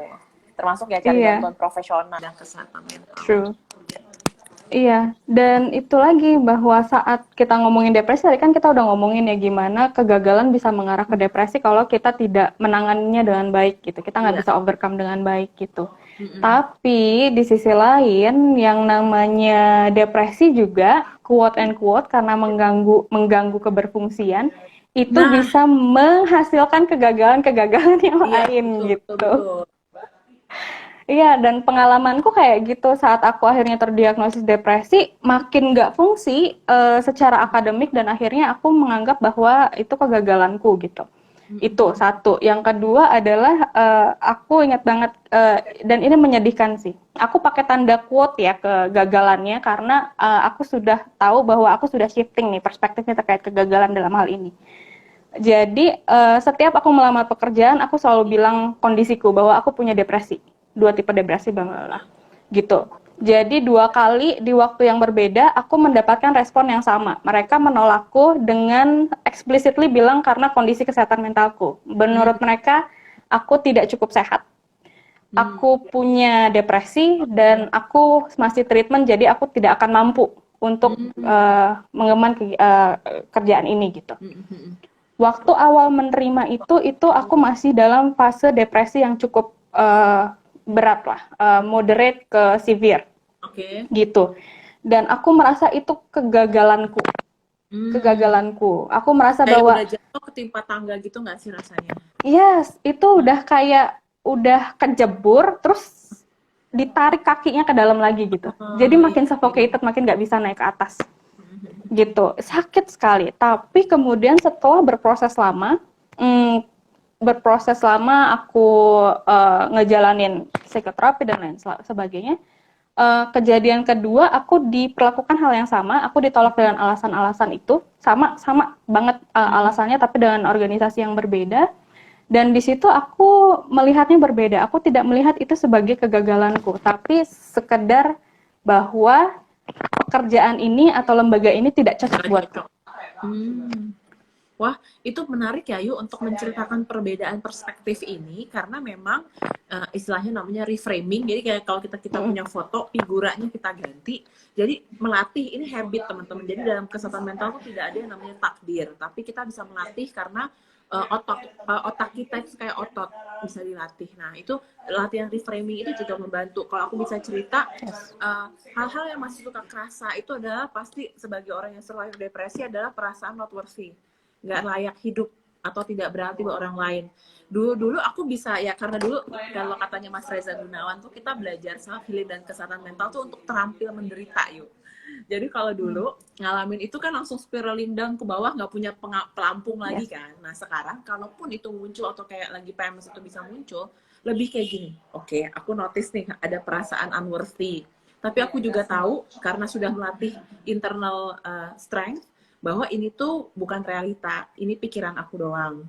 Termasuk ya cari bantuan profesional dan kesehatan mental. True. Iya, dan itu lagi bahwa saat kita ngomongin depresi, tadi kan kita udah ngomongin ya gimana kegagalan bisa mengarah ke depresi kalau kita tidak menanganinya dengan baik gitu. Kita nggak bisa overcome dengan baik gitu. Tapi di sisi lain yang namanya depresi juga quote and quote karena mengganggu keberfungsian itu bisa menghasilkan kegagalan-kegagalan yang lain gitu. Betul. Iya, dan pengalamanku kayak gitu saat aku akhirnya terdiagnosis depresi, makin nggak fungsi secara akademik, dan akhirnya aku menganggap bahwa itu kegagalanku gitu. Itu satu. Yang kedua adalah aku ingat banget, dan ini menyedihkan sih. Aku pakai tanda quote ya kegagalannya karena aku sudah tahu bahwa aku sudah shifting nih perspektifnya terkait kegagalan dalam hal ini. Jadi setiap aku melamar pekerjaan, aku selalu bilang kondisiku bahwa aku punya depresi. 2 tipe depresi banget gitu. Jadi 2 kali di waktu yang berbeda aku mendapatkan respon yang sama. Mereka menolakku dengan explicitly bilang karena kondisi kesehatan mentalku. Menurut mereka aku tidak cukup sehat. Aku punya depresi dan aku masih treatment, jadi aku tidak akan mampu untuk mengemban kerjaan ini gitu. Waktu awal menerima itu aku masih dalam fase depresi yang cukup berat lah, moderate ke severe, gitu. Dan aku merasa itu kegagalanku. Aku merasa kayak bahwa udah jatuh ketimpa tangga gitu nggak sih rasanya? Yes, itu udah kayak udah kejebur, terus ditarik kakinya ke dalam lagi gitu. Jadi makin suffocated, makin nggak bisa naik ke atas, gitu. Sakit sekali. Tapi kemudian setelah berproses lama aku ngejalanin psikoterapi dan lain sebagainya. Kejadian kedua aku diperlakukan hal yang sama, aku ditolak dengan alasan-alasan itu sama banget alasannya, tapi dengan organisasi yang berbeda. Dan di situ aku melihatnya berbeda. Aku tidak melihat itu sebagai kegagalanku, tapi sekedar bahwa pekerjaan ini atau lembaga ini tidak cocok buatku. Wah, itu menarik ya Yu untuk menceritakan perbedaan perspektif ini, karena memang istilahnya namanya reframing. Jadi kayak kalau kita punya foto, figuranya kita ganti. Jadi melatih ini habit teman-teman. Jadi dalam kesehatan mental itu tidak ada yang namanya takdir, tapi kita bisa melatih karena otak kita itu kayak otot, bisa dilatih. Nah itu latihan reframing itu juga membantu. Kalau aku bisa cerita hal-hal yang masih suka kerasa itu adalah pasti sebagai orang yang survive depresi adalah perasaan not worthy, nggak layak hidup atau tidak berarti buat orang lain. Dulu aku bisa ya, karena dulu kalau katanya Mas Reza Gunawan tuh kita belajar self healing dan kesehatan mental tuh untuk terampil menderita yuk. Jadi kalau dulu ngalamin itu kan langsung spiraling down ke bawah, nggak punya pelampung lagi kan. Nah sekarang kalaupun itu muncul atau kayak lagi PMS itu bisa muncul, lebih kayak gini. Oke, aku notice nih ada perasaan unworthy. Tapi aku juga tahu karena sudah melatih internal strength bahwa ini tuh bukan realita, ini pikiran aku doang.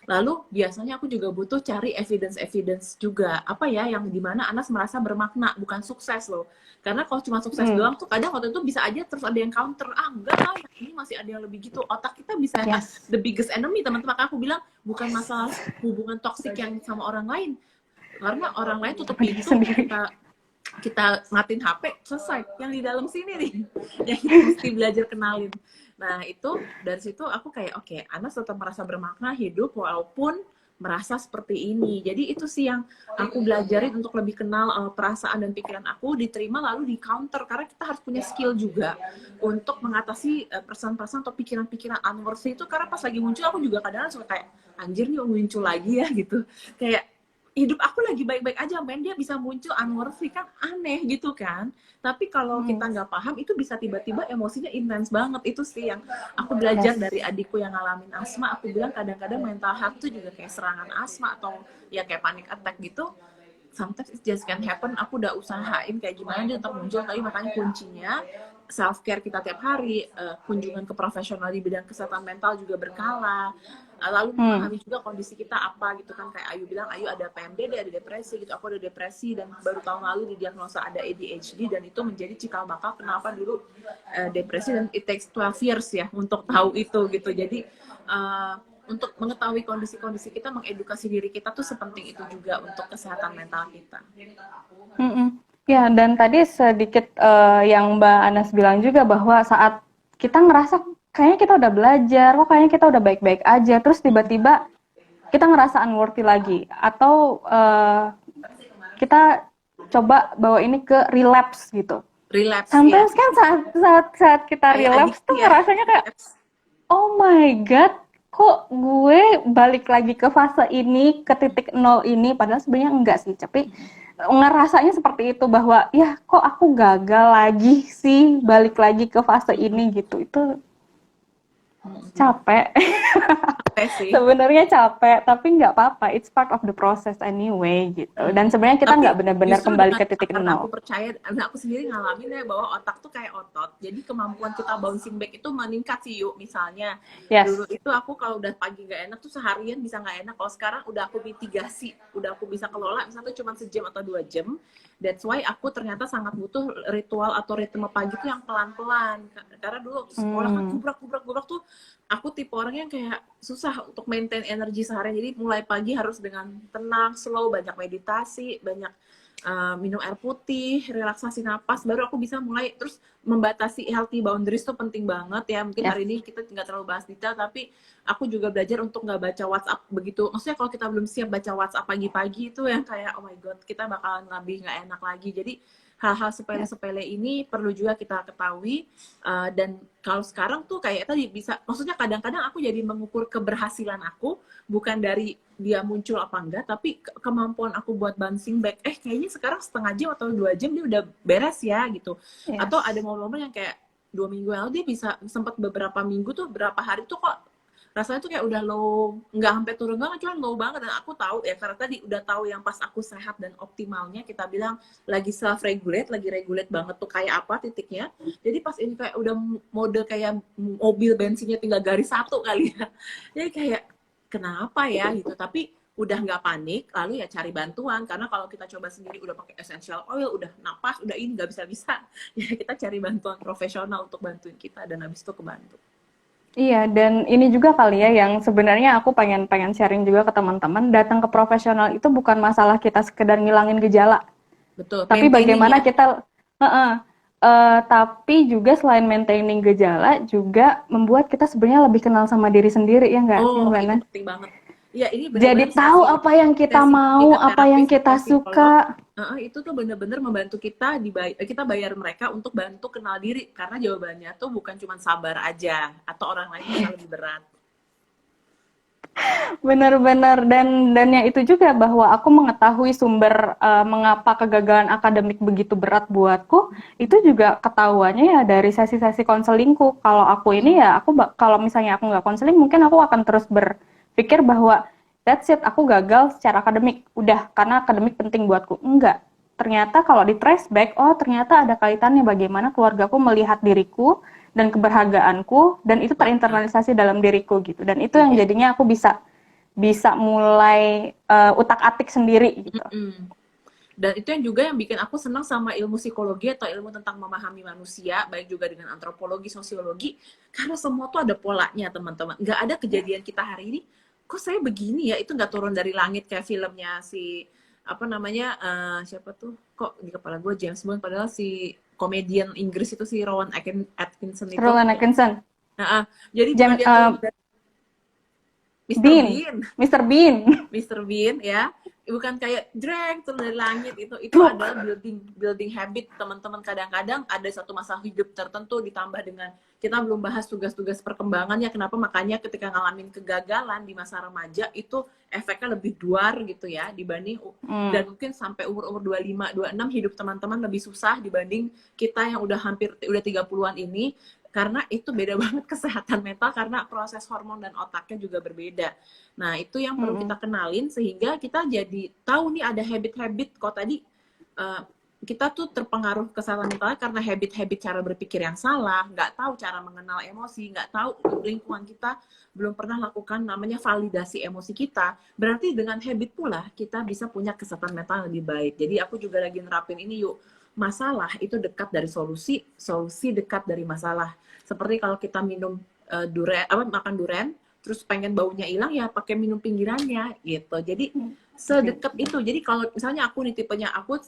Lalu biasanya aku juga butuh cari evidence juga. Apa ya yang dimana Anas merasa bermakna, bukan sukses loh. Karena kalau cuma sukses doang tuh kadang waktu itu bisa aja terus ada yang counter. Ah enggak lah, ini masih ada yang lebih gitu. Otak kita bisa the biggest enemy, teman-teman. Aku bilang bukan masalah hubungan toksik yang sama orang lain. Karena orang lain tutup pintu, kita matiin HP, selesai. Yang di dalam sini nih, yang kita mesti belajar kenalin. Nah itu dari situ aku kayak oke, Anas tetap merasa bermakna hidup walaupun merasa seperti ini. Jadi itu sih yang aku belajarin untuk lebih kenal perasaan dan pikiran aku, diterima lalu di counter, karena kita harus punya skill juga untuk mengatasi perasaan-perasaan atau pikiran-pikiran unworthy itu. Karena pas lagi muncul aku juga kadang-kadang suka kayak anjir nih muncul lagi ya gitu, kayak hidup aku lagi baik-baik aja, men dia bisa muncul unworthy, kan aneh gitu kan. Tapi kalau kita nggak paham itu bisa tiba-tiba emosinya intens banget. Itu sih yang aku belajar dari adikku yang ngalamin asma. Aku bilang kadang-kadang mental health tuh juga kayak serangan asma atau ya kayak panic attack gitu. Sometimes it just can happen. Aku udah usahain kayak gimana dia tetap muncul, tapi makanya kuncinya self care kita tiap hari, kunjungan ke profesional di bidang kesehatan mental juga berkala, lalu memahami juga kondisi kita apa gitu kan. Kayak Ayu bilang, Ayu ada PMDD, ada depresi gitu, aku ada depresi dan baru tahun lalu didiagnosa ada ADHD, dan itu menjadi cikal bakal kenapa dulu depresi, dan it takes 12 years ya untuk tahu itu gitu. Jadi untuk mengetahui kondisi-kondisi kita, mengedukasi diri kita tuh sepenting itu juga untuk kesehatan mental kita. Ya, dan tadi sedikit yang Mbak Anas bilang juga bahwa saat kita ngerasa kayaknya kita udah belajar, kok kayaknya kita udah baik-baik aja, terus tiba-tiba kita ngerasa unworthy lagi, atau kita coba bawa ini ke relapse gitu. Relapse, sometimes kan saat kita relapse tuh ngerasanya kayak oh my god, kok gue balik lagi ke fase ini, ke titik nol ini, padahal sebenarnya enggak sih, tapi ngerasanya seperti itu, bahwa ya kok aku gagal lagi sih balik lagi ke fase ini gitu. Itu capek. Sih. Sebenarnya capek, tapi nggak apa-apa, it's part of the process anyway gitu. Dan sebenarnya kita nggak benar-benar kembali ke titik nol. Aku percaya, aku sendiri ngalamin ya bahwa otak tuh kayak otot, jadi kemampuan kita bouncing back itu meningkat sih. Yuk misalnya dulu itu aku kalau udah pagi nggak enak tuh seharian bisa nggak enak, kalau sekarang udah aku mitigasi, udah aku bisa kelola, misalnya tuh cuma sejam atau 2 jam. That's why aku ternyata sangat butuh ritual atau ritme pagi tuh yang pelan-pelan, karena dulu sekolah kan gubrak tuh aku tipe orang yang kayak susah untuk maintain energi seharian. Jadi mulai pagi harus dengan tenang, slow, banyak meditasi, banyak minum air putih, relaksasi napas, baru aku bisa mulai. Terus membatasi healthy boundaries tuh penting banget ya. Mungkin hari ini kita nggak terlalu bahas detail, tapi aku juga belajar untuk nggak baca WhatsApp begitu. Maksudnya kalau kita belum siap baca WhatsApp pagi-pagi itu yang kayak oh my god, kita bakalan lebih nggak enak lagi. Jadi hal-hal sepele-sepele ini perlu juga kita ketahui, dan kalau sekarang tuh kayak tadi bisa, maksudnya kadang-kadang aku jadi mengukur keberhasilan aku bukan dari dia muncul apa enggak, tapi kemampuan aku buat bouncing back. Kayaknya sekarang setengah jam atau 2 jam dia udah beres ya gitu. Atau ada momen-momen yang kayak 2 minggu lalu dia bisa sempat beberapa minggu tuh, berapa hari tuh kok rasanya tuh kayak udah low, nggak sampai turun banget, cuma low banget. Dan aku tahu ya, karena tadi udah tahu yang pas aku sehat dan optimalnya, kita bilang lagi self regulate, lagi regulate banget tuh kayak apa titiknya. Jadi pas ini kayak udah mode kayak mobil bensinnya tinggal garis 1 kali ya, jadi kayak kenapa ya gitu. Tapi udah nggak panik, lalu ya cari bantuan. Karena kalau kita coba sendiri udah pakai essential oil, udah napas, udah ini nggak bisa ya kita cari bantuan profesional untuk bantuin kita, dan habis itu kebantu. Iya, dan ini juga kali ya yang sebenarnya aku pengen sharing juga ke teman-teman, datang ke profesional itu bukan masalah kita sekedar ngilangin gejala. Betul. Tapi bagaimana kita tapi juga selain maintaining gejala juga membuat kita sebenarnya lebih kenal sama diri sendiri, ya enggak? Oh, itu penting banget. Ya, ini jadi tahu apa yang kita mau, apa yang kita suka. Itu tuh bener-bener membantu kita, kita bayar mereka untuk bantu kenal diri, karena jawabannya tuh bukan cuma sabar aja atau orang lain yang lebih berat. Benar-benar, dan yang itu juga bahwa aku mengetahui sumber mengapa kegagalan akademik begitu berat buatku, itu juga ketahuannya ya dari sesi-sesi konselingku. Kalau aku ini ya, kalau misalnya aku nggak konseling, mungkin aku akan terus berpikir bahwa that's it, aku gagal secara akademik, udah, karena akademik penting buatku. Enggak, ternyata kalau di trace back, oh ternyata ada kaitannya bagaimana keluargaku melihat diriku dan keberhargaanku, dan itu terinternalisasi dalam diriku gitu. Dan itu yang jadinya aku bisa bisa mulai utak-atik sendiri gitu. Dan itu yang juga yang bikin aku senang sama ilmu psikologi atau ilmu tentang memahami manusia, baik juga dengan antropologi, sosiologi, karena semua tuh ada polanya, teman-teman. Nggak ada kejadian kita hari ini, kok saya begini ya, itu nggak turun dari langit kayak filmnya si, apa namanya, siapa tuh, kok di kepala gue James Bond, padahal si komedian Inggris itu si Rowan Atkinson itu. Rowan Atkinson. Nah, jadi bukan dia turun dari Mr. Bean ya, bukan kayak drag turun dari langit. Itu adalah building habit, teman-teman. Kadang-kadang ada satu masa hidup tertentu, ditambah dengan kita belum bahas tugas-tugas perkembangannya, kenapa makanya ketika ngalamin kegagalan di masa remaja itu efeknya lebih duar gitu ya, dibanding dan mungkin sampai umur 25, 26 hidup teman-teman lebih susah dibanding kita yang udah 30-an ini. Karena itu beda banget kesehatan mental, karena proses hormon dan otaknya juga berbeda. Nah, itu yang perlu kita kenalin, sehingga kita jadi tahu nih ada habit-habit. Kok tadi kita tuh terpengaruh kesehatan mentalnya karena habit-habit cara berpikir yang salah, nggak tahu cara mengenal emosi, nggak tahu lingkungan kita belum pernah lakukan namanya validasi emosi kita. Berarti dengan habit pula kita bisa punya kesehatan mental yang lebih baik. Jadi aku juga lagi nerapin ini, yuk. Masalah itu dekat dari solusi, solusi dekat dari masalah. Seperti kalau kita minum makan durian, terus pengen baunya hilang, ya pakai minum pinggirannya gitu. Jadi sedekat itu. Jadi kalau misalnya aku nih tipenya, aku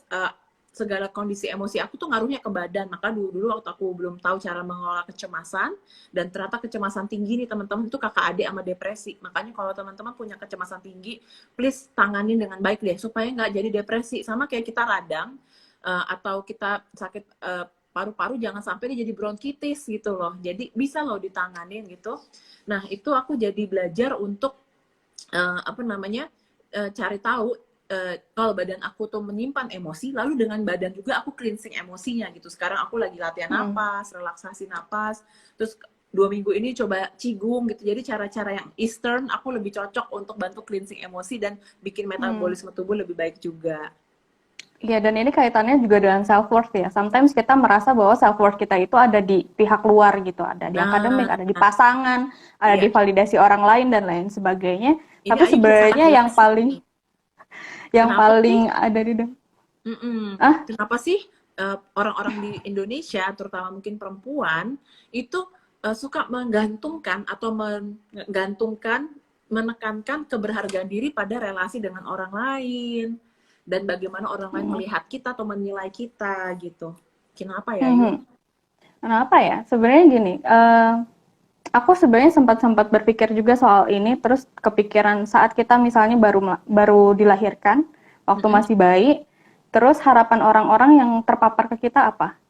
segala kondisi emosi aku tuh ngaruhnya ke badan. Maka dulu waktu aku belum tahu cara mengelola kecemasan, dan ternyata kecemasan tinggi nih teman-teman itu kakak adik sama depresi. Makanya kalau teman-teman punya kecemasan tinggi, please tanganin dengan baik deh, supaya nggak jadi depresi. Sama kayak kita radang, atau kita sakit paru-paru, jangan sampai dia jadi bronkitis gitu loh. Jadi bisa loh ditanganin gitu. Nah, itu aku jadi belajar untuk cari tahu kalau badan aku tuh menyimpan emosi, lalu dengan badan juga aku cleansing emosinya gitu. Sekarang aku lagi latihan napas, relaksasi napas, terus 2 minggu ini coba Qigong gitu. Jadi cara-cara yang Eastern aku lebih cocok untuk bantu cleansing emosi dan bikin metabolisme tubuh lebih baik juga. Iya, dan ini kaitannya juga dengan self-worth ya. Sometimes kita merasa bahwa self-worth kita itu ada di pihak luar gitu. Ada di akademik, ada di pasangan, ada di validasi orang lain, dan lain sebagainya. Ini tapi sebenarnya yang paling ada di dalam. Kenapa sih orang-orang di Indonesia, terutama mungkin perempuan, itu suka menggantungkan atau menekankan keberhargaan diri pada relasi dengan orang lain, dan bagaimana orang lain melihat kita atau menilai kita gitu. Kenapa ya? Kenapa ya? Sebenarnya gini, aku sebenarnya sempat berpikir juga soal ini, terus kepikiran saat kita misalnya baru dilahirkan, waktu masih bayi, terus harapan orang-orang yang terpapar ke kita apa?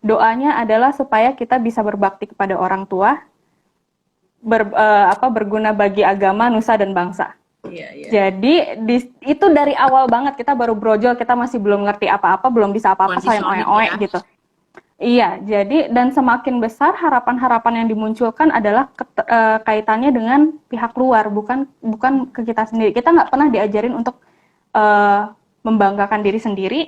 Doanya adalah supaya kita bisa berbakti kepada orang tua, berguna bagi agama, nusa, dan bangsa. Jadi itu dari awal banget, kita baru brojol, kita masih belum ngerti apa-apa, belum bisa apa-apa, sayang oe-oe gitu. Iya, jadi dan semakin besar harapan-harapan yang dimunculkan adalah kaitannya dengan pihak luar, bukan ke kita sendiri. Kita nggak pernah diajarin untuk membanggakan diri sendiri,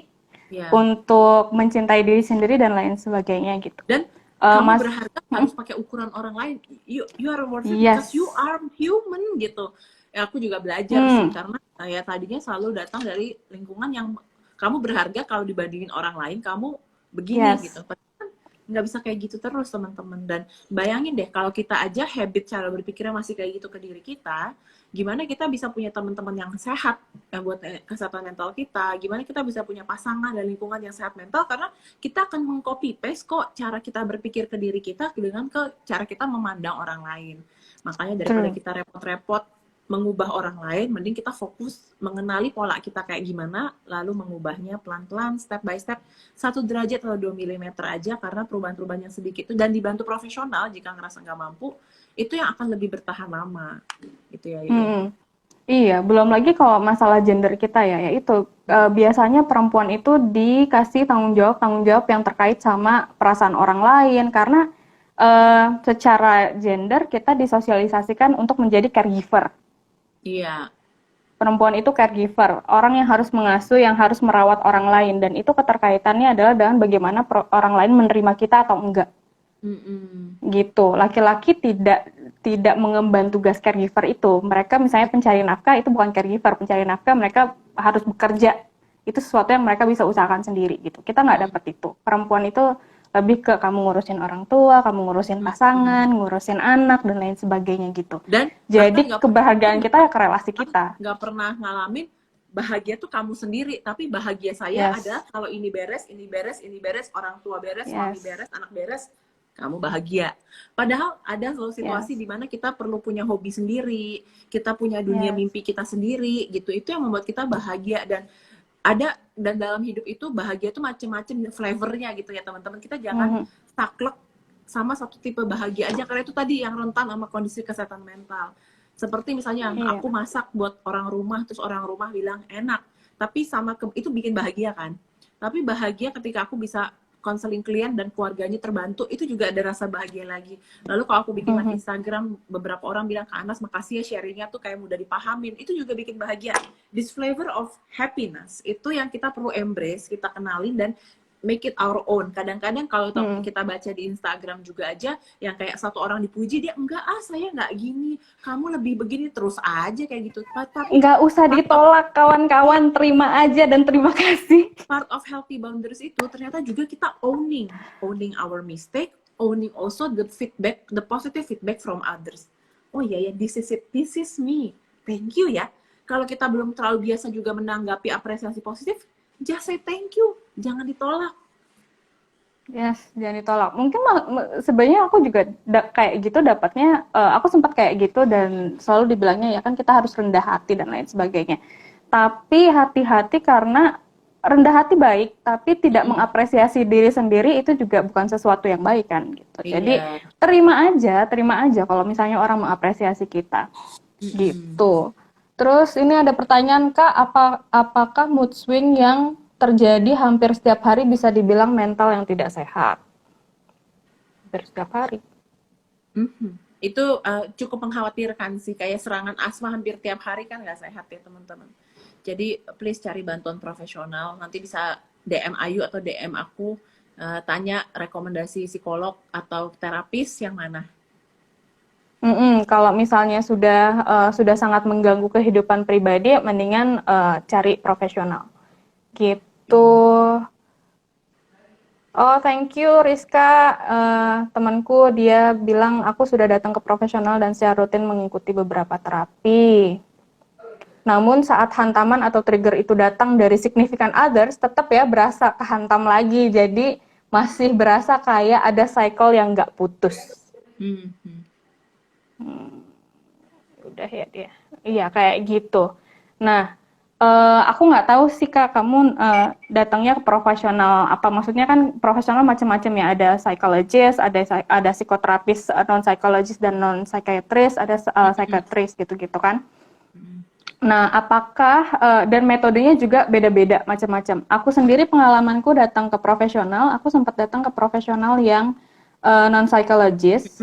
untuk mencintai diri sendiri dan lain sebagainya gitu. Dan kamu berharga harus pakai ukuran orang lain. You are worth it because you are human gitu. Ya, aku juga belajar sih, karena ya tadinya selalu datang dari lingkungan yang kamu berharga kalau dibandingin orang lain, kamu begini gitu. Kan nggak bisa kayak gitu terus, teman-teman. Dan bayangin deh kalau kita aja habit cara berpikirnya masih kayak gitu ke diri kita, gimana kita bisa punya teman-teman yang sehat yang buat kesehatan mental kita, gimana kita bisa punya pasangan dan lingkungan yang sehat mental, karena kita akan meng-copy paste kok cara kita berpikir ke diri kita dengan ke cara kita memandang orang lain. Makanya daripada kita repot-repot mengubah orang lain, mending kita fokus mengenali pola kita kayak gimana, lalu mengubahnya pelan-pelan, step by step, 1 derajat atau 2 mm aja, karena perubahan-perubahan yang sedikit itu, dan dibantu profesional jika ngerasa nggak mampu, itu yang akan lebih bertahan lama. Gitu ya. Iya, belum lagi kalau masalah gender kita ya, yaitu biasanya perempuan itu dikasih tanggung jawab yang terkait sama perasaan orang lain, karena secara gender kita disosialisasikan untuk menjadi caregiver. Iya. Perempuan itu caregiver, orang yang harus mengasuh, yang harus merawat orang lain, dan itu keterkaitannya adalah dengan bagaimana orang lain menerima kita atau enggak. gitu. Laki-laki tidak mengemban tugas caregiver itu. Mereka misalnya pencari nafkah itu bukan caregiver, pencari nafkah mereka harus bekerja. Itu sesuatu yang mereka bisa usahakan sendiri gitu. Kita nggak dapat itu. Perempuan itu lebih ke kamu ngurusin orang tua, kamu ngurusin pasangan, ngurusin anak dan lain sebagainya gitu. Dan jadi kebahagiaan kita ya ke relasi kita. Nggak pernah ngalamin bahagia tuh kamu sendiri, tapi bahagia saya adalah kalau ini beres, orang tua beres, suami beres, anak beres, kamu bahagia. Padahal ada situasi di mana kita perlu punya hobi sendiri, kita punya dunia mimpi kita sendiri gitu. Itu yang membuat kita bahagia. Dan dalam hidup itu bahagia tuh macam-macam flavornya gitu ya teman-teman. Kita jangan saklek sama satu tipe bahagia aja, karena itu tadi yang rentan sama kondisi kesehatan mental. Seperti misalnya aku masak buat orang rumah, terus orang rumah bilang enak, tapi itu bikin bahagia kan. Tapi bahagia ketika aku bisa konseling klien dan keluarganya terbantu, itu juga ada rasa bahagia lagi. Lalu kalau aku bikin live Instagram, beberapa orang bilang, Kak Anas makasih ya sharingnya tuh kayak mudah dipahamin, itu juga bikin bahagia. This flavor of happiness, itu yang kita perlu embrace, kita kenalin dan make it our own. Kadang-kadang kalau kita baca di Instagram juga aja, yang kayak satu orang dipuji, dia enggak saya enggak gini, kamu lebih begini, terus aja kayak gitu. Tapi enggak usah ditolak kawan-kawan, terima aja dan terima kasih. Part of healthy boundaries itu ternyata juga kita owning our mistake, owning also the feedback, the positive feedback from others. Oh iya ya, this is it, this is me, thank you ya. Kalau kita belum terlalu biasa juga menanggapi apresiasi positif, just say thank you, jangan ditolak. Yes, jangan ditolak. Mungkin sebenarnya aku juga kayak gitu dapatnya, aku sempat kayak gitu dan selalu dibilangnya ya kan kita harus rendah hati dan lain sebagainya. Tapi hati-hati karena rendah hati baik, tapi tidak mengapresiasi diri sendiri itu juga bukan sesuatu yang baik kan gitu. Jadi terima aja kalau misalnya orang mengapresiasi kita gitu. Terus ini ada pertanyaan Kak, apakah mood swing yang terjadi hampir setiap hari bisa dibilang mental yang tidak sehat? Hampir setiap hari. Itu cukup mengkhawatirkan sih, kayak serangan asma hampir tiap hari kan nggak sehat ya teman-teman. Jadi please cari bantuan profesional, nanti bisa DM Ayu atau DM aku, tanya rekomendasi psikolog atau terapis yang mana. Kalau misalnya sudah sangat mengganggu kehidupan pribadi, mendingan cari profesional. Gitu. Oh, thank you Rizka. Temanku dia bilang aku sudah datang ke profesional dan secara rutin mengikuti beberapa terapi. Namun saat hantaman atau trigger itu datang dari significant others, tetap ya berasa kehantam lagi. Jadi masih berasa kayak ada cycle yang nggak putus. Udah ya dia. Iya kayak gitu. Nah, aku nggak tahu sih Kak, kamu datangnya ke profesional apa? Maksudnya kan profesional macam-macam ya. Ada psychologist, ada psikoterapis non psikologis dan non psikiatris, ada psikiatris gitu-gitu kan. Nah, apakah dan metodenya juga beda-beda macam-macam. Aku sendiri pengalamanku datang ke profesional, aku sempat datang ke profesional yang non psikologis.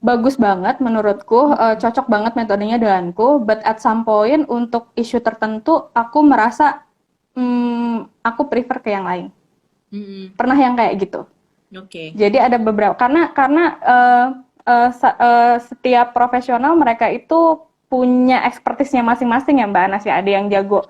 Bagus banget menurutku, cocok banget metodenya denganku, but at some point untuk isu tertentu aku merasa aku prefer ke yang lain. Pernah yang kayak gitu. Jadi ada beberapa karena setiap profesional mereka itu punya ekspertisnya masing-masing ya Mbak Anas ya. Ada yang jago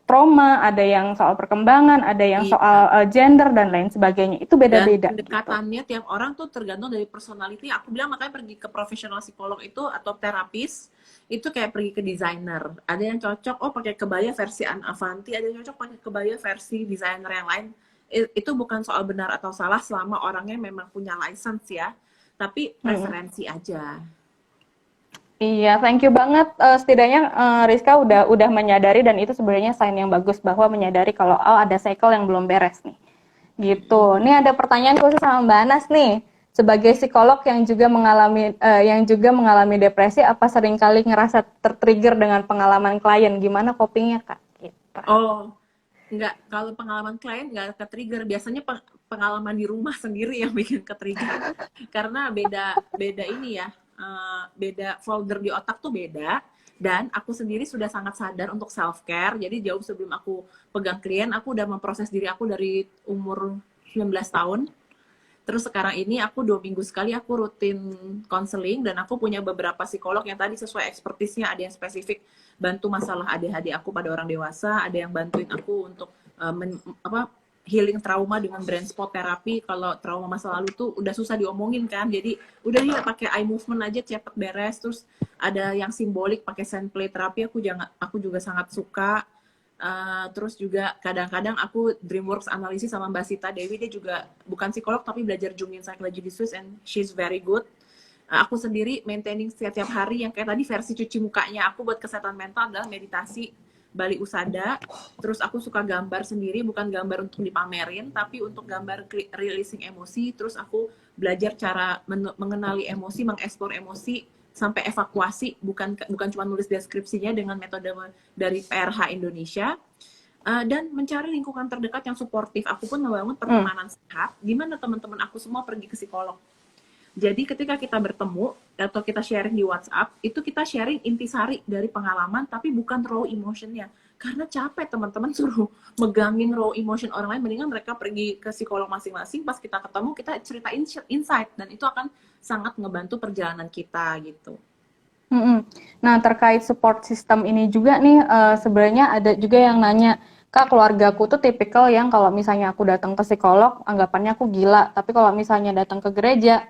trauma, ada yang soal perkembangan, ada yang soal gender dan lain sebagainya. Itu beda-beda. Dan pendekatannya gitu. Tiap orang tuh tergantung dari personality. Aku bilang makanya pergi ke profesional psikolog itu atau terapis itu kayak pergi ke desainer. Ada yang cocok pakai kebaya versi Anne Avanti, ada yang cocok pakai kebaya versi desainer yang lain. Itu bukan soal benar atau salah selama orangnya memang punya license ya. Tapi preferensi aja. Iya, thank you banget. Setidaknya Rizka udah menyadari dan itu sebenarnya sign yang bagus bahwa menyadari kalau ada cycle yang belum beres nih. Gitu. Ini ada pertanyaan khusus sama Mbak Anas nih. Sebagai psikolog yang juga mengalami depresi, apa seringkali ngerasa tertrigger dengan pengalaman klien? Gimana copingnya Kak? Gitu. Oh, enggak. Kalau pengalaman klien nggak ke-trigger. Biasanya pengalaman di rumah sendiri yang bikin ke-trigger. Karena beda ini ya. Beda folder di otak tuh beda, dan aku sendiri sudah sangat sadar untuk self care. Jadi jauh sebelum aku pegang klien, aku udah memproses diri aku dari umur 19 tahun. Terus sekarang ini aku 2 minggu sekali aku rutin konseling, dan aku punya beberapa psikolog yang tadi sesuai ekspertisnya. Ada yang spesifik bantu masalah ADHD aku pada orang dewasa, ada yang bantuin aku untuk healing trauma dengan brain spot terapi. Kalau trauma masa lalu tuh udah susah diomongin kan, jadi udah ya pakai eye movement aja cepet beres. Terus ada yang simbolik pakai sand play terapi, aku juga sangat suka. Terus juga kadang-kadang aku Dreamworks analisis sama Mbak Sita Dewi, dia juga bukan psikolog tapi belajar Jungian Psychology di Swiss, and she's very good. Aku sendiri maintaining setiap hari yang kayak tadi versi cuci mukanya aku buat kesehatan mental adalah meditasi Bali Usada. Terus aku suka gambar sendiri, bukan gambar untuk dipamerin tapi untuk gambar releasing emosi. Terus aku belajar cara mengenali emosi, mengeksplor emosi sampai evakuasi, bukan cuma nulis deskripsinya dengan metode dari PRH Indonesia. Dan mencari lingkungan terdekat yang suportif. Aku pun membangun pertemanan sehat, gimana teman-teman aku semua pergi ke psikolog. Jadi ketika kita bertemu atau kita sharing di WhatsApp, itu kita sharing intisari dari pengalaman, tapi bukan raw emotionnya. Karena capek teman-teman suruh megangin raw emotion orang lain, mendingan mereka pergi ke psikolog masing-masing, pas kita ketemu kita ceritain insight, dan itu akan sangat ngebantu perjalanan kita gitu. Nah, terkait support system ini juga nih, sebenarnya ada juga yang nanya, Kak, keluargaku tuh tipikal yang kalau misalnya aku datang ke psikolog, anggapannya aku gila. Tapi kalau misalnya datang ke gereja,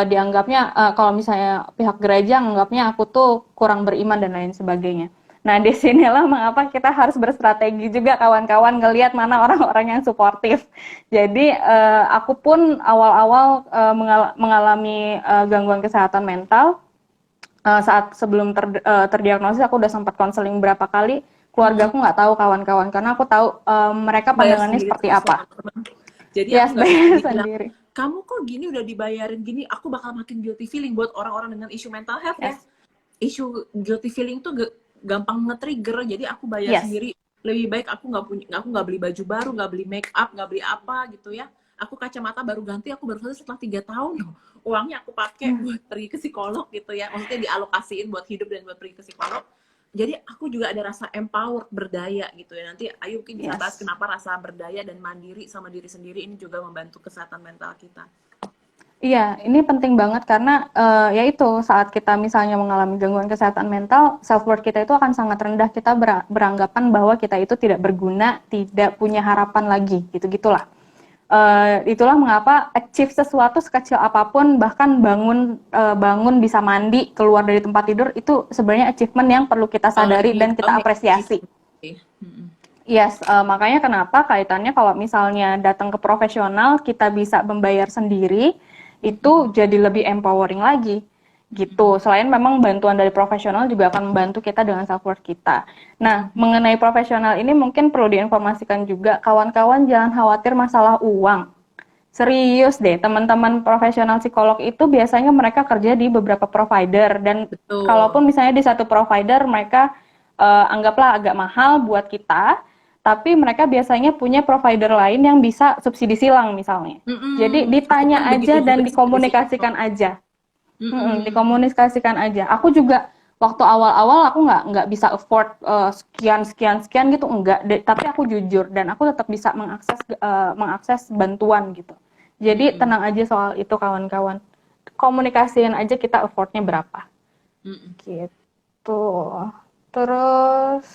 dianggapnya, kalau misalnya pihak gereja anggapnya aku tuh kurang beriman dan lain sebagainya. Nah, di sinilah mengapa kita harus berstrategi juga kawan-kawan ngelihat mana orang-orang yang suportif. Jadi, aku pun awal-awal mengalami gangguan kesehatan mental. Saat sebelum terdiagnosis aku udah sempat konseling berapa kali. Keluarga aku nggak tahu, kawan-kawan, karena aku tahu mereka pandangannya seperti apa. Jadi ya, aku nggak sendiri. Kamu kok gini udah dibayarin gini, aku bakal makin guilty feeling. Buat orang-orang dengan isu mental health ya, isu guilty feeling tuh gampang nge-trigger. Jadi aku bayar sendiri. Lebih baik aku nggak beli baju baru, nggak beli make up, nggak beli apa gitu ya. Aku kacamata baru ganti, aku baru selesai setelah 3 tahun loh. Uangnya aku pakai buat pergi ke psikolog gitu ya. Maksudnya dialokasiin buat hidup dan buat pergi ke psikolog. Jadi aku juga ada rasa empowered, berdaya gitu ya. Nanti Ayu mungkin bisa bahas kenapa rasa berdaya dan mandiri sama diri sendiri ini juga membantu kesehatan mental kita. Iya, ini penting banget karena yaitu saat kita misalnya mengalami gangguan kesehatan mental, self-worth kita itu akan sangat rendah. Kita beranggapan bahwa kita itu tidak berguna, tidak punya harapan lagi, gitu-gitulah. Itulah mengapa achieve sesuatu sekecil apapun, bahkan bangun bisa mandi, keluar dari tempat tidur, itu sebenarnya achievement yang perlu kita sadari dan kita apresiasi. Yes, makanya kenapa kaitannya kalau misalnya datang ke profesional kita bisa membayar sendiri, itu jadi lebih empowering lagi gitu. Selain memang bantuan dari profesional juga akan membantu kita dengan self-worth kita. Nah, mengenai profesional ini mungkin perlu diinformasikan juga, kawan-kawan jangan khawatir masalah uang. Serius deh, teman-teman profesional psikolog itu biasanya mereka kerja di beberapa provider, dan kalaupun misalnya di satu provider mereka anggaplah agak mahal buat kita, tapi mereka biasanya punya provider lain yang bisa subsidi silang misalnya. Jadi ditanya aja dan dikomunikasikan aja. Dikomunikasikan aja. Aku juga waktu awal-awal aku nggak bisa afford sekian gitu, enggak. Tapi aku jujur dan aku tetap bisa mengakses bantuan gitu. Jadi tenang aja soal itu kawan-kawan. Komunikasiin aja kita affordnya berapa. Gitu. Terus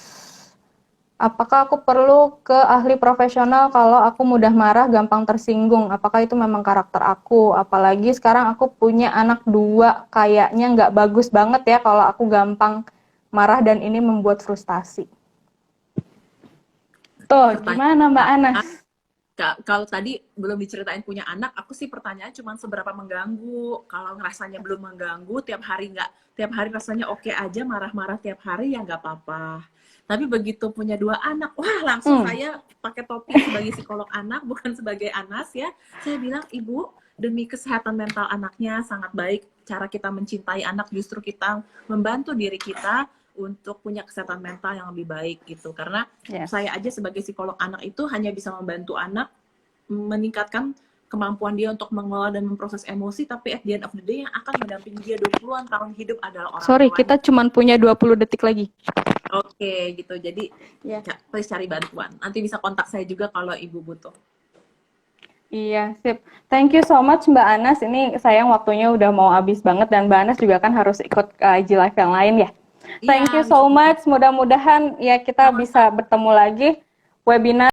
apakah aku perlu ke ahli profesional kalau aku mudah marah, gampang tersinggung? Apakah itu memang karakter aku? Apalagi sekarang aku punya anak 2, kayaknya nggak bagus banget ya kalau aku gampang marah dan ini membuat frustasi. Tuh, gimana Mbak Anas? Kalau tadi belum diceritain punya anak, aku sih pertanyaan cuma seberapa mengganggu. Kalau ngerasanya belum mengganggu, tiap hari rasanya oke aja, marah-marah tiap hari ya nggak apa-apa. Tapi begitu punya 2 anak, wah langsung saya pakai topi sebagai psikolog anak, bukan sebagai Anas ya. Saya bilang, Ibu, demi kesehatan mental anaknya sangat baik. Cara kita mencintai anak justru kita membantu diri kita untuk punya kesehatan mental yang lebih baik gitu. Karena saya aja sebagai psikolog anak itu hanya bisa membantu anak meningkatkan kemampuan dia untuk mengelola dan memproses emosi, tapi at the end of the day yang akan mendampingi dia 20-an tahun hidup adalah orang tuanya. Kita cuma punya 20 detik lagi. Oke, gitu. Jadi please cari bantuan. Nanti bisa kontak saya juga kalau Ibu butuh. Iya, sip. Thank you so much Mbak Anas. Ini sayang waktunya udah mau habis banget dan Mbak Anas juga kan harus ikut IG Live yang lain ya. Iya, Thank you so much. Mudah-mudahan ya kita bisa bertemu lagi webinar